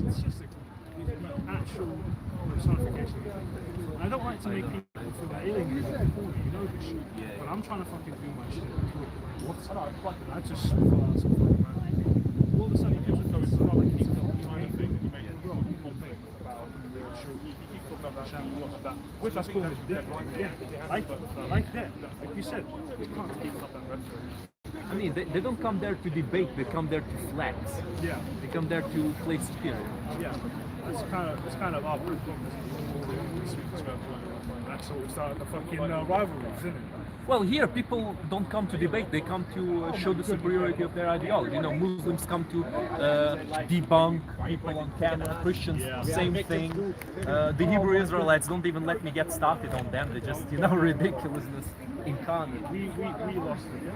It's just an actual personification. I don't like to make people feel alienated and poorly, you know this shit. But I'm trying to fucking do my shit. I just all of a sudden he gives a those tiny thing and you make a wrong thing about which I call it death. Yeah, like that. Like you said, you can't keep up that rhetoric. I mean, they don't come there to debate, they come there to flex. Yeah. They come there to play superior. Yeah. It's kind of our proof. That's how we start the fucking rivalries, isn't it? Well, here people don't come to debate; they come to show the superiority of their ideology. You know, Muslims come to debunk people on camera. Christians, same thing. The Hebrew Israelites don't even let me get started on them. They just, ridiculousness incarnate. We lost it.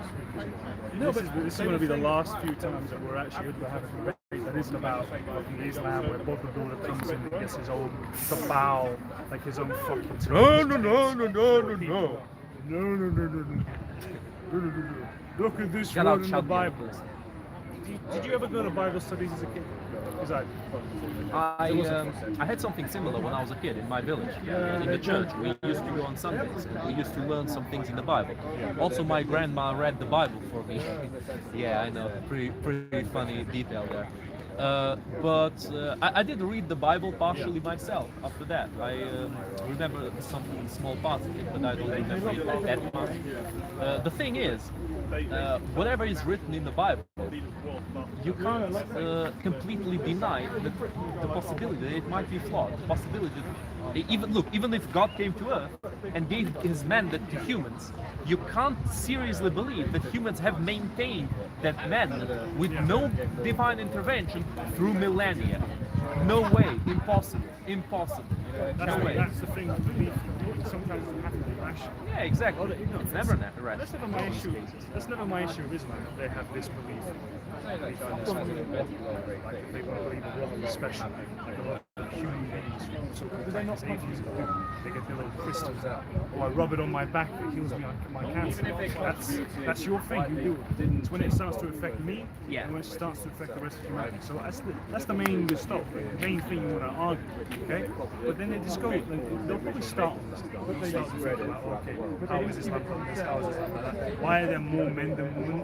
No, but this is going to be the last few times that we're actually going to have a debate that isn't about fucking Islam, where Bob the Builder comes in and gets his own cabal, like his own fucking. No. Look at this word in the Bible. Did you ever go to Bible studies as a kid? Because I had something similar when I was a kid in my village. In the church, we used to go on Sundays and we used to learn some things in the Bible. Also, my grandma read the Bible for me. Yeah, I know, pretty funny detail there. But I did read the Bible partially myself after that. I remember some small parts of it, but I don't remember it that much. The thing is, whatever is written in the Bible, you can't completely deny the possibility that it might be flawed. The possibility that, even if God came to Earth and gave His mandate to humans, you can't seriously believe that humans have maintained that mandate with no divine intervention through millennia. No way, impossible. No way. That's the thing with belief. Sometimes you have to be rational. Yeah, exactly. It's never rational. That's never my issue with Islam. They have this belief. Like they want to believe a lot special, like a lot of human beings. So they're not atheism. They get their little crystals out. Or I rub it on my back, it heals me my cancer. That's your thing. You do it. It's when it starts to affect me, and when it starts to affect the rest of humanity. So that's the main stop, the main thing you want to argue. Okay, but then they just go. They'll probably start on this. They'll start to think about, okay, how is Islam from this? How is Islam like that? Why are there more men than women?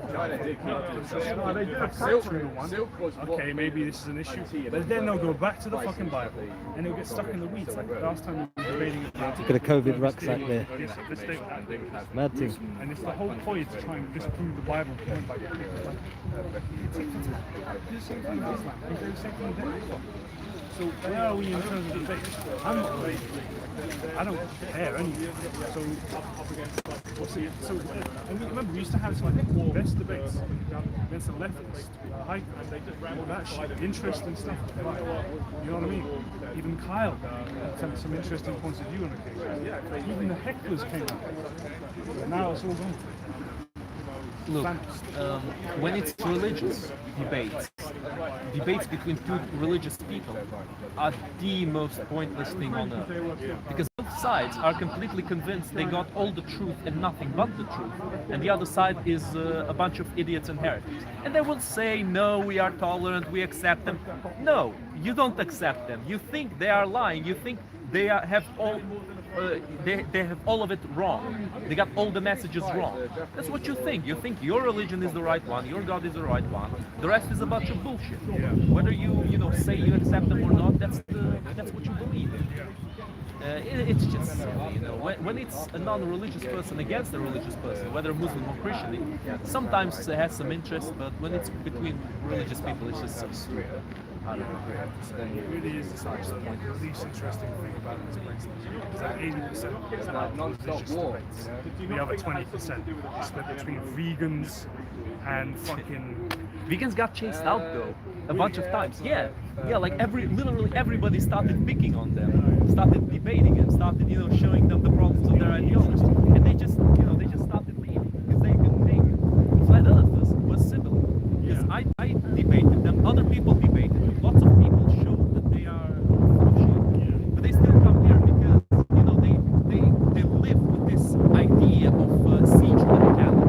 Okay, maybe this is an issue. But then they'll go back to the fucking Bible and they'll get stuck in the weeds. Like last time we were debating about Look at the COVID rucksack there. Mad thing. And it's the whole point to try and disprove the Bible point by point. So where are we in terms of debate? I'm not ready. I don't care anyway. So what's it? So and remember, we used to have some best debates against the leftists, Hyde, all that shit, interesting stuff. You know what I mean? Even Kyle had some interesting points of view on occasion. Even the hecklers came out. Now it's all gone. Look, when it's religious debates, debates between two religious people are the most pointless thing on earth, because both sides are completely convinced they got all the truth and nothing but the truth, and the other side is a bunch of idiots and heretics. And they will say, no, we are tolerant, we accept them. No, you don't accept them. You think they are lying. You think they have all they have all of it wrong. They got all the messages wrong. That's what you think. You think your religion is the right one, your God is the right one. The rest is a bunch of bullshit. Whether you say you accept them or not, that's what you believe in. It's just silly, you know. When it's a non-religious person against a religious person, whether Muslim or Christian, sometimes it has some interest, but when it's between religious people, it's just so stupid. I don't know. It really is the least interesting thing about this place. Is that 80% is like non-stop debates. The other 20% is split between vegans and fucking. Vegans got chased out though a bunch of times. Yeah, like literally everybody started picking on them, started debating them, started showing them the problems of their ideology, and they just started leaving because they couldn't take it. Flat Earthers was similar. Because I debated them, other people debated them, lots of people showed that they are bullshit, but they still come here because they live with this idea of siege mentality.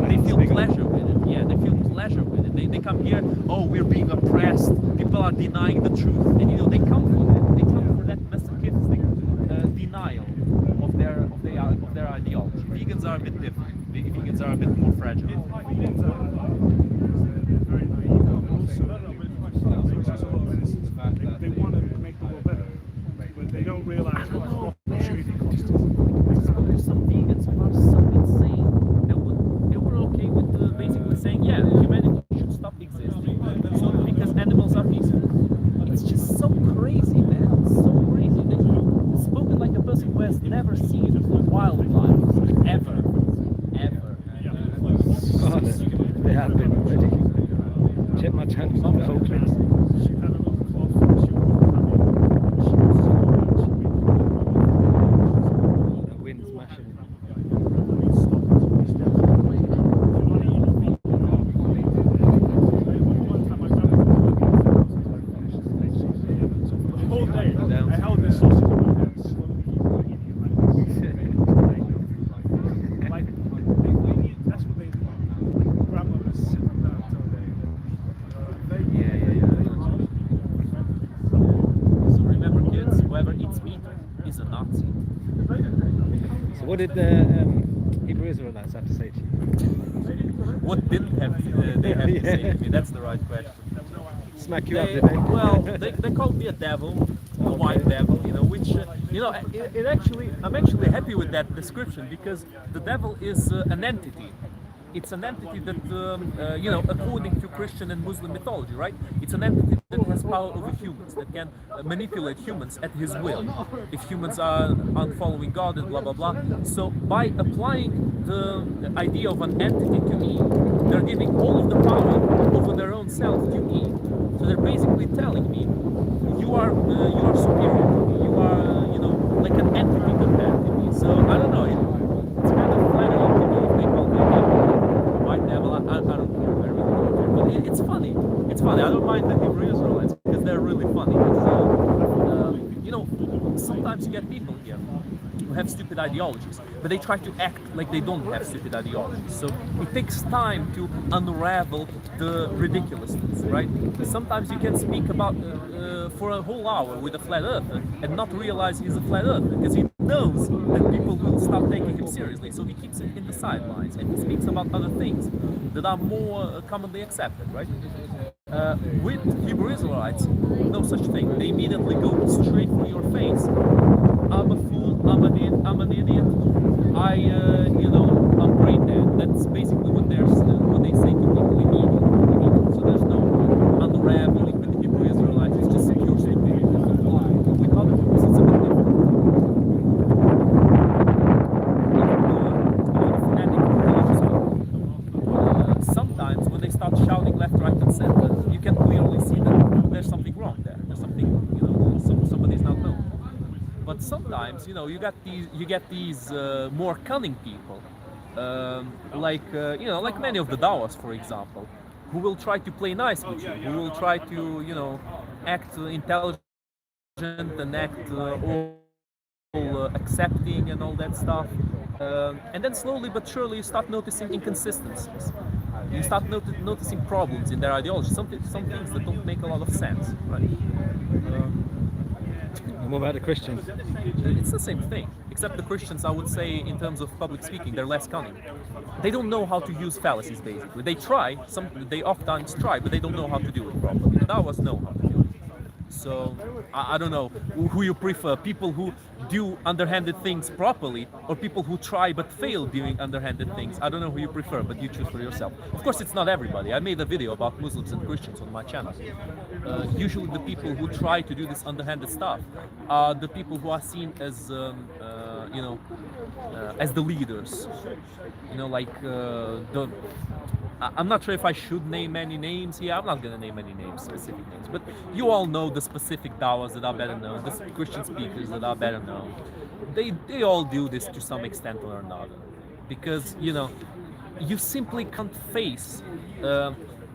They feel pleasure with it. Yeah, they feel pleasure with it. They come here. Oh, we're being oppressed. People are denying the truth, and they come for that. They come for that masochistic denial of their ideology. Vegans are a bit different. Vegans are a bit more fragile. They want to make the world better, but they don't realize what opportunity cost is. Some vegans are so insane. They were okay with basically saying, yeah, humanity should stop existing, so because animals are peaceful. It's just so crazy, man. So crazy. They spoken like a person who has never seen wildlife ever. God, they have been already. Check my channel on the whole clip. The wind's smashing. The whole day, I held this sausage in my hands. That's what they do. Grandmothers sit them down until So remember, kids, whoever eats meat is a Nazi. So what did the Hebrew Israelites have to say to you? What didn't have they have to say to me? That's the right question. Smack you up, did they? Well, they called me a devil, a white devil, which, it actually, I'm actually happy with that description, because the devil is an entity. It's an entity that, according to Christian and Muslim mythology, right? It's an entity that has power over humans, that can manipulate humans at his will, if humans are unfollowing God and blah, blah, blah. So by applying the idea of an entity to me, they're giving all of the power over their own self to me. So they're basically telling me, you are superior to me, you are, like an entity compared to me. So I don't know, it's kind of flattering to me if they call me a devil, white devil. I don't care, I really don't care. But it's funny. It's funny. I don't mind the Hebrew Israelites because they're really funny. Sometimes you get people here who have stupid ideologies, but they try to act like they don't have stupid ideologies. So it takes time to unravel the ridiculousness, right? Sometimes you can speak about for a whole hour with a flat earther and not realize he's a flat earther, because he knows that people will start taking him seriously. So he keeps it in the sidelines and he speaks about other things that are more commonly accepted, right? With Hebrew Israelites, no such thing. They immediately go straight for your face. I'm a fool, I'm an idiot, I'm brain dead. That's basically what they say to people immediately. So there's no unraveling with the Hebrew Israelites, it's just pure stupidity. With other people, it's a bit different. Sometimes when they start shouting left, right, and center, you can clearly see that there's something wrong there. There's something, somebody's not known. But sometimes, you get these more cunning people, like many of the Taoists, for example, who will try to play nice with you, who will try to, you know, act intelligent and act all accepting and all that stuff. And then slowly but surely you start noticing inconsistencies. You start noticing problems in their ideology, some things that don't make a lot of sense, right? And what about the Christians? It's the same thing, except the Christians, I would say, in terms of public speaking, they're less cunning. They don't know how to use fallacies, basically. They try, they oftentimes try, but they don't know how to do it properly. The Dawas know how to do it. So, I don't know who you prefer, people who do underhanded things properly, or people who try but fail doing underhanded things. I don't know who you prefer, but you choose for yourself. Of course, it's not everybody. I made a video about Muslims and Christians on my channel. Usually the people who try to do this underhanded stuff are the people who are seen as, you know, as the leaders. You know, like I'm not sure if I should name any names here. I'm not gonna name any names, specific names, but you all know the specific Dawas that are better known, the Christian speakers that are better known. They all do this to some extent or another, because, you know, you simply can't face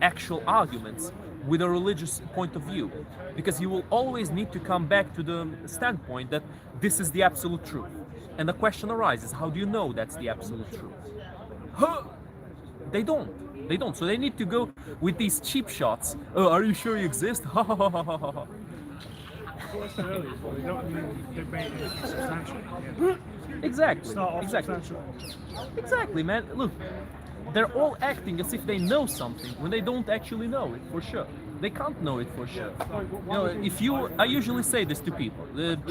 actual arguments with a religious point of view, because you will always need to come back to the standpoint that this is the absolute truth. And the question arises, how do you know that's the absolute truth? They don't. They don't. So they need to go with these cheap shots. Oh, are you sure you exist? Ha ha ha ha ha ha. They don't need debate it substantial. Exactly. Start off Exactly. substantial. Exactly, man. Look, they're all acting as if they know something when they don't actually know it for sure. They can't know it for sure. You know, I usually say this to people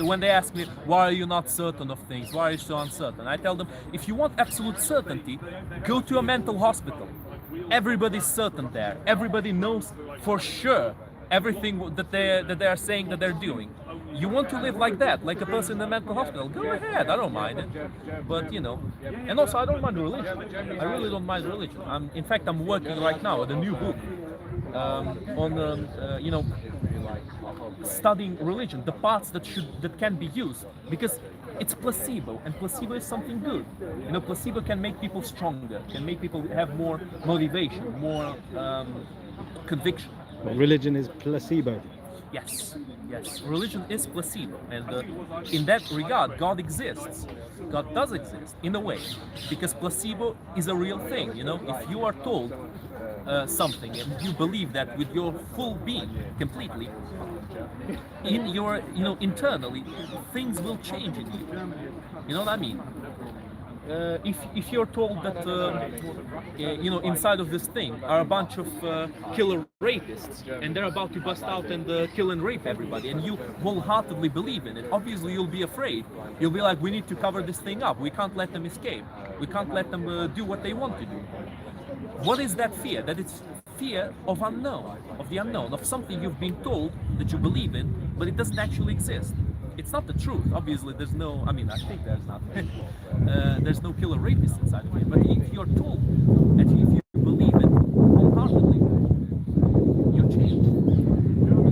when they ask me, why are you not certain of things? Why are you so uncertain? I tell them, if you want absolute certainty, go to a mental hospital. Everybody's certain there. Everybody knows for sure everything that they are saying that they're doing. You want to live like that, like a person in a mental hospital, go ahead, I don't mind it. But, you know, and also I don't mind religion. I really don't mind religion. In fact, I'm working right now on a new book on, you know, studying religion, the parts that can be used, because it's placebo, and placebo is something good. You know, placebo can make people stronger, can make people have more motivation, more conviction. Religion is placebo. Yes, yes, religion is placebo, and in that regard, God exists. God does exist in a way, because placebo is a real thing. You know, if you are told something and you believe that with your full being completely, in your, you know, internally, things will change in you. You know what I mean? If you're told that you know, inside of this thing are a bunch of killer rapists and they're about to bust out and kill and rape everybody, and you wholeheartedly believe in it, obviously you'll be afraid. You'll be like, we need to cover this thing up. We can't let them escape. We can't let them do what they want to do. What is that fear? That it's fear of unknown, of the unknown, of something you've been told that you believe in, but it doesn't actually exist. It's not the truth. Obviously, there's no, I mean, I think there's not. There's no killer rapist inside of you. But if you're told, and if you believe it wholeheartedly, you're changed.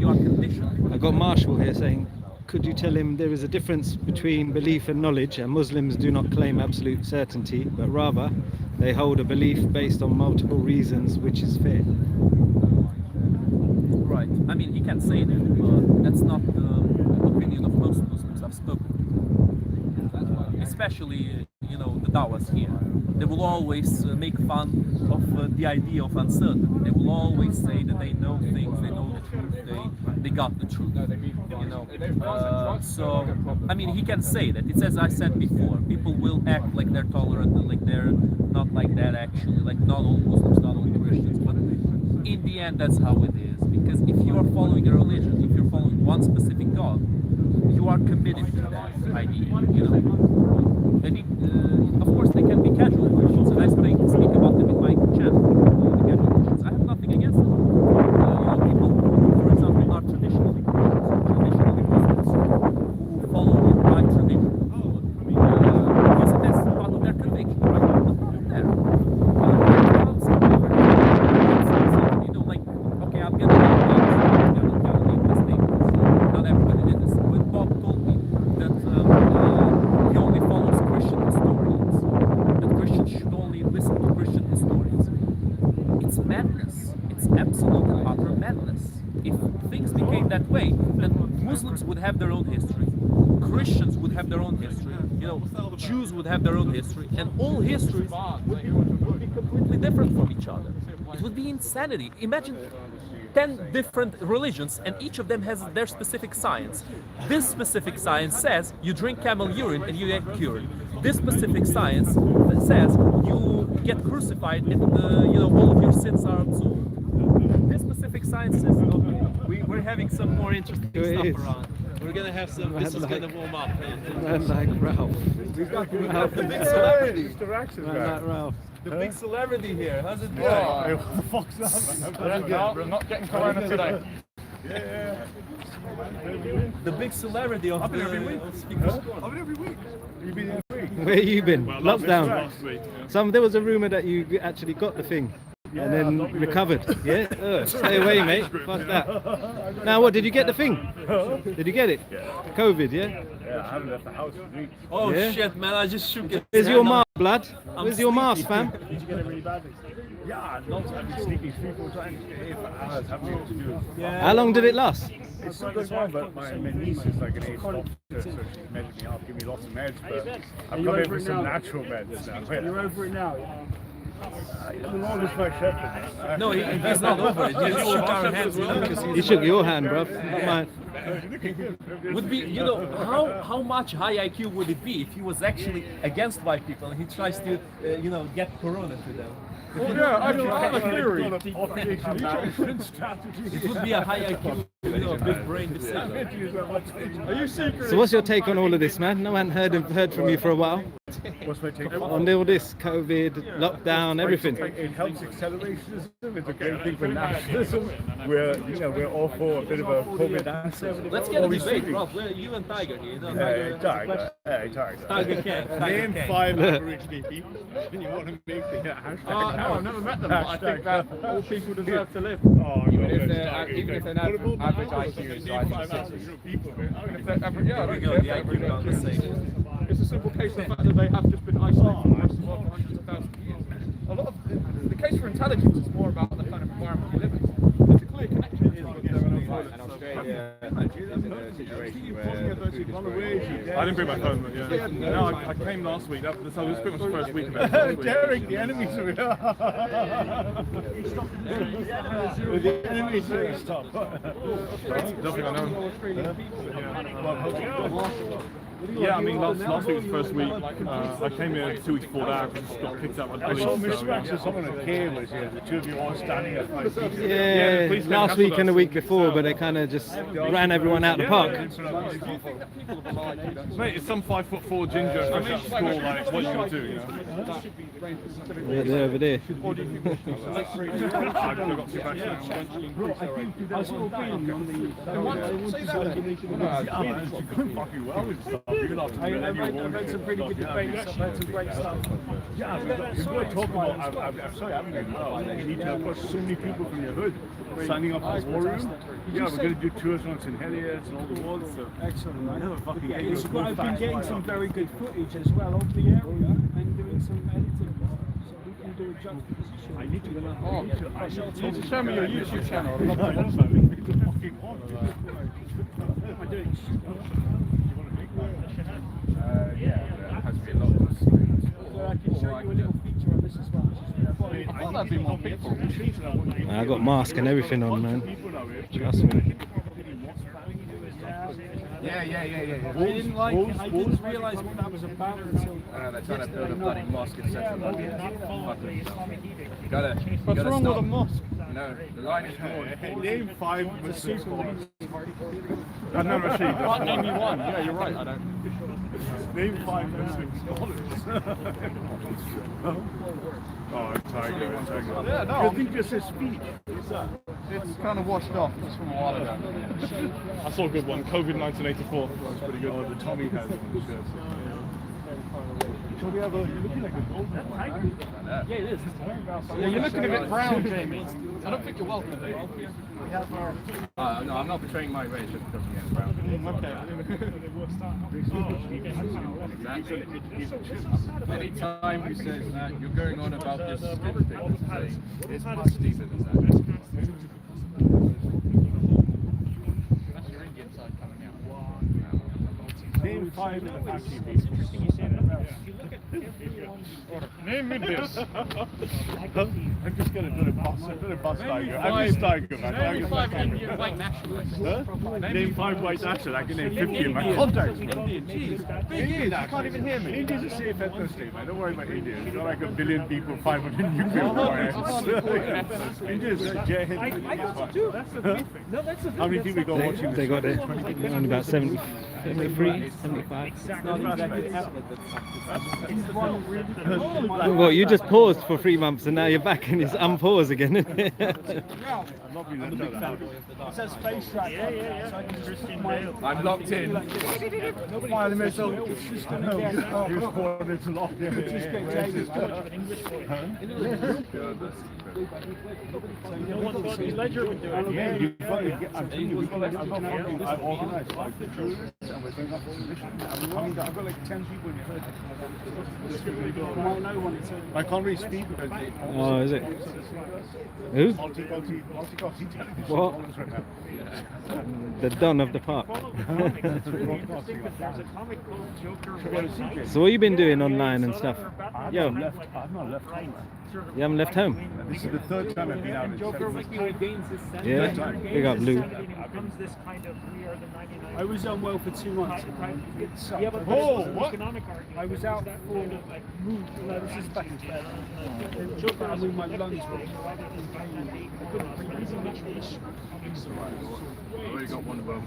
You are conditioned. I've got Marshall here saying, could you tell him there is a difference between belief and knowledge, and Muslims do not claim absolute certainty, but rather they hold a belief based on multiple reasons, which is fair. Right. I mean, he can say that, but that's not the opinion of most Muslims I've spoken to. Especially, you know, the Dawas here. They will always make fun of the idea of uncertainty. They will always say that they know things, they know the truth, they got the truth. You know, so I mean, he can say that. It's as I said before. People will act like they're tolerant, and like they're not like that actually. Like not all Muslims, not all Christians, but in the end, that's how it is. Because if you are following a religion, if you're following one specific God, you are committed to that idea. You know, and of course, they can be casual Christians, and I speak about them in my channel. The casual Christians, I have nothing against them. You know, people who, for example, are traditionally Muslims, who follow it by tradition, because it is part of their conviction, right? But there. You know, like, okay, I'm gonna make mistakes. Not everybody did this. When Bob told me that he only follows Christian historians, would have their own history, Christians would have their own history, you know, Jews would have their own history, and all histories would be completely different from each other. It would be insanity. Imagine 10 different religions, and each of them has their specific science. This specific science says you drink camel urine and you get cured. This specific science says you get crucified and you know, all of your sins are absolved. This specific science says we're having some more interesting stuff around. We're gonna have some. This is gonna warm up. Man like Ralph. Ralph. The big celebrity. MistaRax is Man back. like Ralph. The big celebrity here. How's it going? Hey, what the fuck's that, man? No, we're not getting corona today. Yeah. The big celebrity of the speakers. I've been every week. You've been every week. Where you been? Well, Lockdown. last week. There was a rumor that you actually got the thing. And then recovered, yeah? Stay away, mate. Fuck that. Now, what, did you get the thing? Did you get it? Yeah. COVID, yeah? Yeah, I haven't left the house for weeks. Oh Yeah? shit, man! I just shook it. Where's your mask, blood? I'm Where's your mask, sleepy. fam? Did you get it really badly? Yeah, lots. I've been sleeping 3-4 times a day for hours, haven't been able to do it. Yeah. How long did it last? It's not good one, but my niece is like an age doctor, so she measured me up, give me lots of meds, but I've come in for some natural meds now. You're over it now, the longest my shepherd. No, he's not over it. He just shook our hands, you know, because He shook your hand, bruv. Not mine. would be, you know, how much high IQ would it be if he was actually against white people and he tries to, you know, get corona to them? Oh yeah, I have a theory. It would be a high IQ, you know, big brain decision. Are you secret? So what's your take on all of this, man? No one heard from you for a while. What's my take? On all this, COVID, lockdown, everything. It helps accelerationism. It's a great thing for nationalism. We're all for a bit of a COVID answer. Let's get a debate, Ralph. We're you and Tiger here. You know, Hey, Tiger. Tiger can't. Name 5 Aboriginal people, and you want to make the hashtag. No, I've never met them, but I think that all people deserve to live. Oh, Even if an average IQ is like 60. Yeah, I don't Go, care. the IQ conversation. It's a simple case of the fact that they have just been isolated for the rest of for hundreds of thousands of years. A lot of the case for intelligence is more about the kind of environment you live in. There's a clear connection is with their own life. And Australia is in a situation where the food is very I didn't bring my phone, but yeah. No, I came last week. That was pretty much the first week of it. Derek, the enemies are the enemies are stop. Don't think I know. Yeah, I mean, last week was the first week. I came here 2 weeks before that. Just got picked up by the police. I saw MistaRax and someone at Care was here. The two of you all standing at my feet. Yeah, last week and the week before, but they kind of just ran everyone out the park. Mate, it's some 5'4" ginger fresh out of school. Like, what are you gonna do? You know? Yeah, they're over there. I've got 2 bags now. Fucking well with stuff. You're gonna have to I've had some pretty good debates. I've had some great stuff. Yeah, we've got to talk about. I'm sorry, I haven't been well. You need to have got so many people from your hood signing up for War Room. Yeah, we're going to do tours on St. Heliers and all the walls. So. Excellent. I've been getting some very good footage as well of the area and doing some editing. So we can do a juxtaposition. I need to show me your YouTube channel. What am I doing? yeah, there has to be a lot of I can show you a little feature of this as well. I thought that'd be more people. I got mask and everything on, man. Trust me. Yeah. I didn't realise what that was about until. They're trying to build a bloody mosque in central London. You gotta What's wrong with a stop. mosque? No, the line is drawn. Name 5 Muslim scholars. Can't name you one. Yeah, you're right. I don't. Name 5 Muslim scholars. Oh, Tiger. Yeah, no. I think this is speech. It's kind of washed off. It's from a while ago. I saw a good one. COVID 1984. That was pretty good. Oh, the Tommy has one. So we have looking like a golden one. Yeah, it is. Yeah, you're looking a bit brown, Jamie. I don't think you're welcome, Dave. No, I'm not betraying my race just because I'm getting brown. Exactly. Anytime he says that, you're going on about this stupid thing. It's much deeper than that. That's your Indian side coming out. Name 5 of the fancy people. Name me this. I'm just going to do a bus tiger. I'm just tiger, man. Name 5 Indian white nationalists. Name 5 white nationalists. I can name 50 in my contacts. Indians, Indians, you can't even hear me. Indians are safe ethno state, man. Don't worry about Indians. It's not like a billion people, 500 nuclear warheads. Indians are Jai Hind. I got to do. That's the big thing. No, that's the How many people we got watching this? They got it. Only about 70, 73, 75. Well, you just paused for 3 months and now you're back and it's unpause again, isn't it? I'm not being left out. It says space track. Yeah. So I can just in Wales. I'm locked in. Fire the missile. He was pouring it to lock in. No one got his ledger would do it. Yeah, I'm telling you, we've got like, I've organised like the tourists and we're going up to mission. I've got like 10 people in here. I can't really speak because they... Oh, is it? Who? What? The Don of the park. So what you been doing online and stuff? Yo, I've not left home. you haven't left home? This is the 3rd time I've been out in 7 weeks. Yeah, big up Lou. I was unwell for 2 months. Yeah, but Oh, what? economic argument. I was out for mood. No, this is back in bed. I mean, my lungs were. Already got one of them.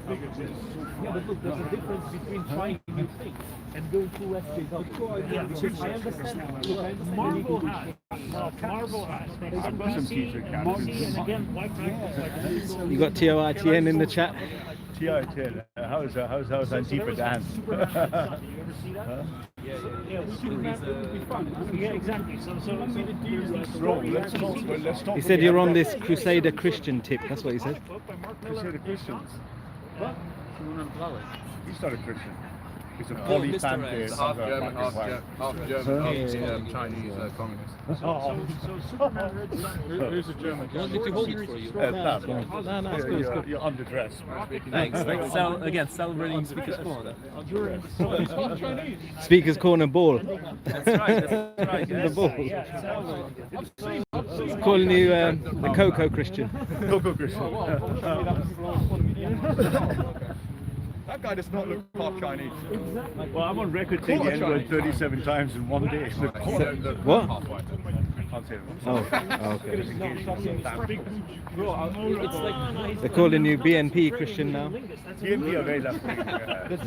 Yeah, but look, there's a difference between trying new things and going through SJ. I understand. Look, I understand. Marvel has. I've got some t-shirt captions. And again, white people You got TOITN in the chat? TITN, how's Antifa dance? Yeah, exactly. So Bro, let's talk. He said you're on this Crusader Christian tip, that's what he said. Crusader Christians. What? He's not a Christian. He's a Oh, polyfantasy. MistaRax. Half German, half Chinese communist. Who's a German? You want me to hold it for you? No, it's good, it's good. You're underdressed. Thanks. Again, celebrating Speaker's Corner. Speaker's Corner ball. That's right. The ball. He's calling you the Coco Christian. Coco Christian. That guy does not look half Chinese. Well, I'm on record saying the N-word 37 times in one day. What? Can't say it. Oh, okay. It's like They're calling you BNP Christian now. TNP are very left-wing.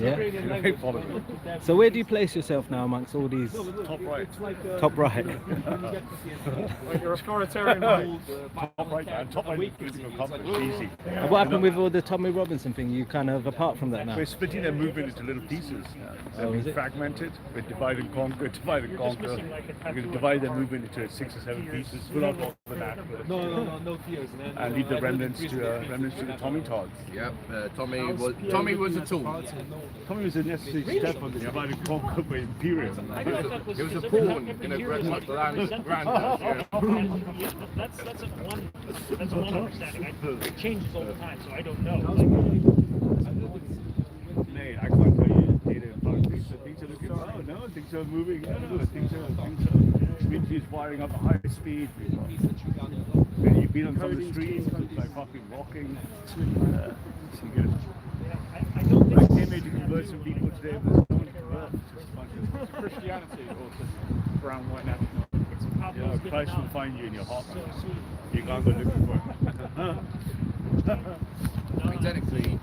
Yeah. Very political. So where do you place yourself now amongst all these? Top right. Top right. You're authoritarian. Top right, man. Top right political comment is easy. And what happened with all the Tommy Robinson thing? You kind of apart from that now? We're splitting their movement into little pieces. They're Oh, is being it? fragmented. We're divide and conquer, divide and conquer. We're going to divide their movement into 6 or 7 pieces. We'll not go for that. no fears, man. And leave the remnants to the Tommy Tods. Yep, Tommy was a tool. Tommy was a necessary step on the divide and conquer by imperialism. He was a pawn in a grand That's one understanding. It changes all the time, so I don't know. Mate, I can't tell you data about things are looking. Oh no, things are moving. Things are communities firing up at high speed. When you've been on some of the streets, it's like fucking walking. It's good. I came here to convert some people today, but it's Christianity or brown, white national. yeah, Christ will find you in your heart. You can't go looking for it. I mean, technically,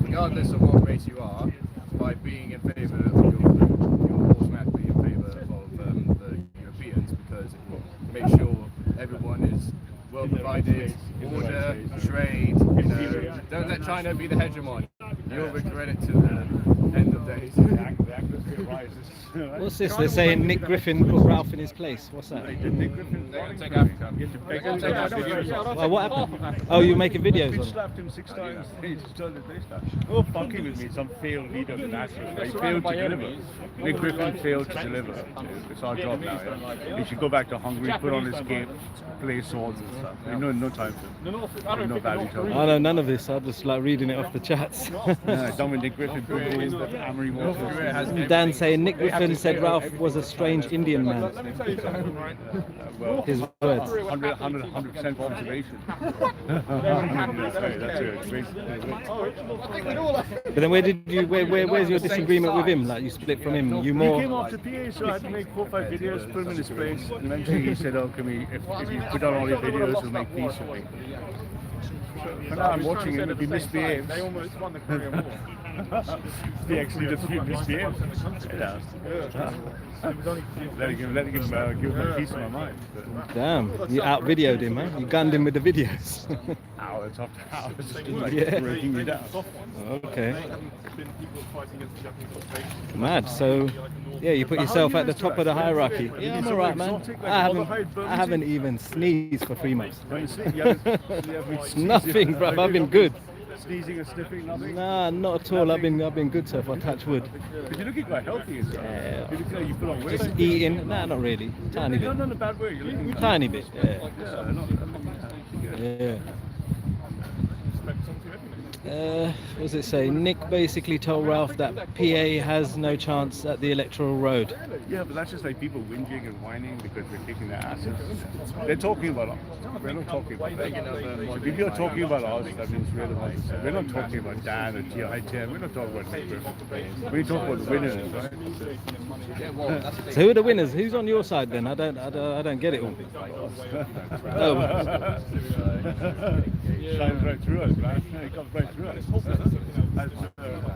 regardless of what race you are, by being in favour of you're automatically in favour of the Europeans, because it will make sure everyone is well provided, order, trade, don't let China be the hegemon. You'll regret it to the end of days. What's this? They're saying Nick Griffin put Ralph in his place. What's that? Nick Griffin Take Africa. Well, what happened? Oh, you're making videos Bitch on it? slapped him 6 times. He just told the face slap. Oh, fucking with me, some failed leader of the Nationals. He failed to deliver. Nick Griffin failed to deliver. It's our job now. Yeah? He should go back to Hungary, put on his cape, play swords and stuff. No time for him. No value to him. I know none of this. I'm just like reading it off the chats. Done with Nick Griffin, Amory Water. Dan saying Nick Griffin said Ralph was a strange Indian man. Well, His words. 100% observation. That's a great. But then where's your disagreement with him? Like you split from him? You He more? came off the PA, so I had to make 4 or 5 videos, put him in his place. And eventually he said, "Oh, can we? If you put on all your videos, we'll make peace with me." So now I'm watching him. If he misbehaves, they almost won the Korean War. He actually just misbehaves. Yeah. Let him give him a piece of my mind. Damn, you out videoed him, huh? You gunned him with the videos. Hours after hours, just like Yeah. breaking me down. Okay. Mad. So, yeah, you put yourself at the top of the hierarchy. Yeah, I'm alright, man. I haven't even sneezed for 3 months. Nothing, bro. I've been good. Sneezing and sniffing, nothing. Nah, not at all. I've been good so far. Touch wood. But you're looking quite healthy as well. Yeah. You look like you put on weight. Just eating. Nah, not really. Tiny bit. Not in a bad way. You're looking Tiny bit. Yeah. Yeah. Yeah. What does it say? Nick basically told Ralph that PA has no chance at the electoral road. Yeah, but that's just like people whinging and whining because we're kicking their asses. They're talking about us. We're not talking about them. If you're talking about us, that means we're the ones. We're not talking about Dan or TI10. We're not talking about Nick Griffin. We talk about the winners, right? So who are the winners? Who's on your side then? I don't get it all. Oh. Shines right through us, man. It comes right through us. That's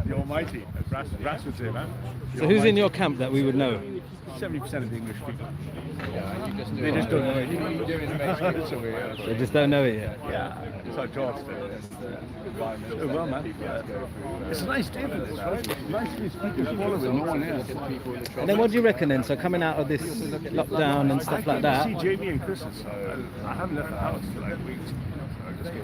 the Almighty, as Brass would say, man. So who's in your camp that we would know? 70% of the English people. They just don't know it. They just don't know it yet. Yeah, it's our job. Oh, well, man. It's a nice day for this, right? Nice to speak to followers and no one else. And then what do you reckon then? So coming out of this lockdown and stuff like that, I see Jamie and Chris. I haven't left the house for like weeks.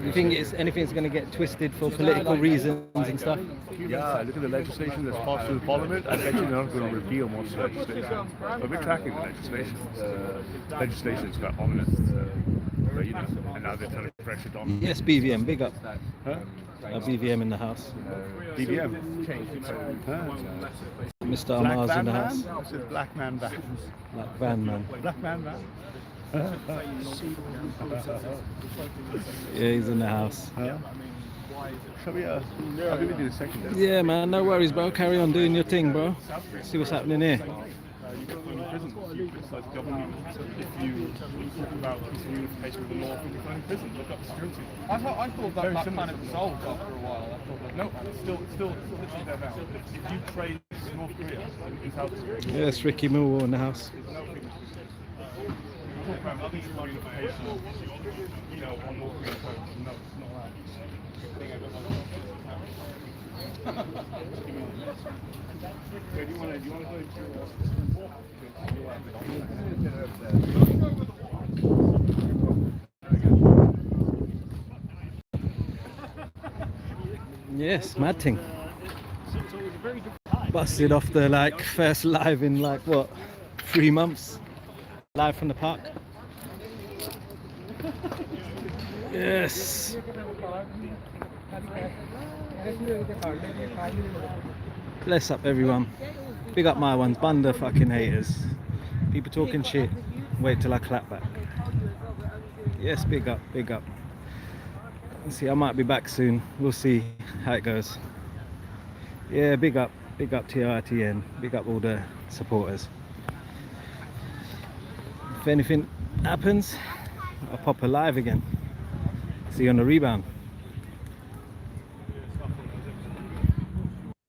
you think anything's going to get twisted for political reasons and stuff? Yeah, look at the legislation that's passed through the Parliament. I bet you're not going to repeal most legislation. But we're tracking the legislation. Legislation is quite ominous. But, you know, and now they're trying to pressure it on. Yes, BVM, big up. Huh? BVM in the house. BBM. Mr. Amar's in the house. This is Black Man Van. Black van man. Black Man Van. Yeah, he's in the house. Shall we, I'll be with you in a second then. Yeah, man, no worries, bro. Carry on doing your thing, bro. See what's happening here. It's like government. If you talk about unification with the law, you're in prison. Look up security. I thought that kind of dissolved after a while. I thought that, No, still literally there now. If you trade North Korea in South Korea, Yes, Ricky Millwall in the house. talk about other unification, you know, on North Korean coast. No, it's not that. Do you want to go into Yes, mad thing. Busted off the like first live in like what, 3 months? Live from the park. Yes. Bless up everyone. Big up my ones, bunda fucking haters. People talking shit. Wait till I clap back. Yes, big up, big up. Let's see, I might be back soon. We'll see how it goes. Yeah, big up TRTN. Big up all the supporters. If anything happens, I'll pop a live again. See you on the rebound.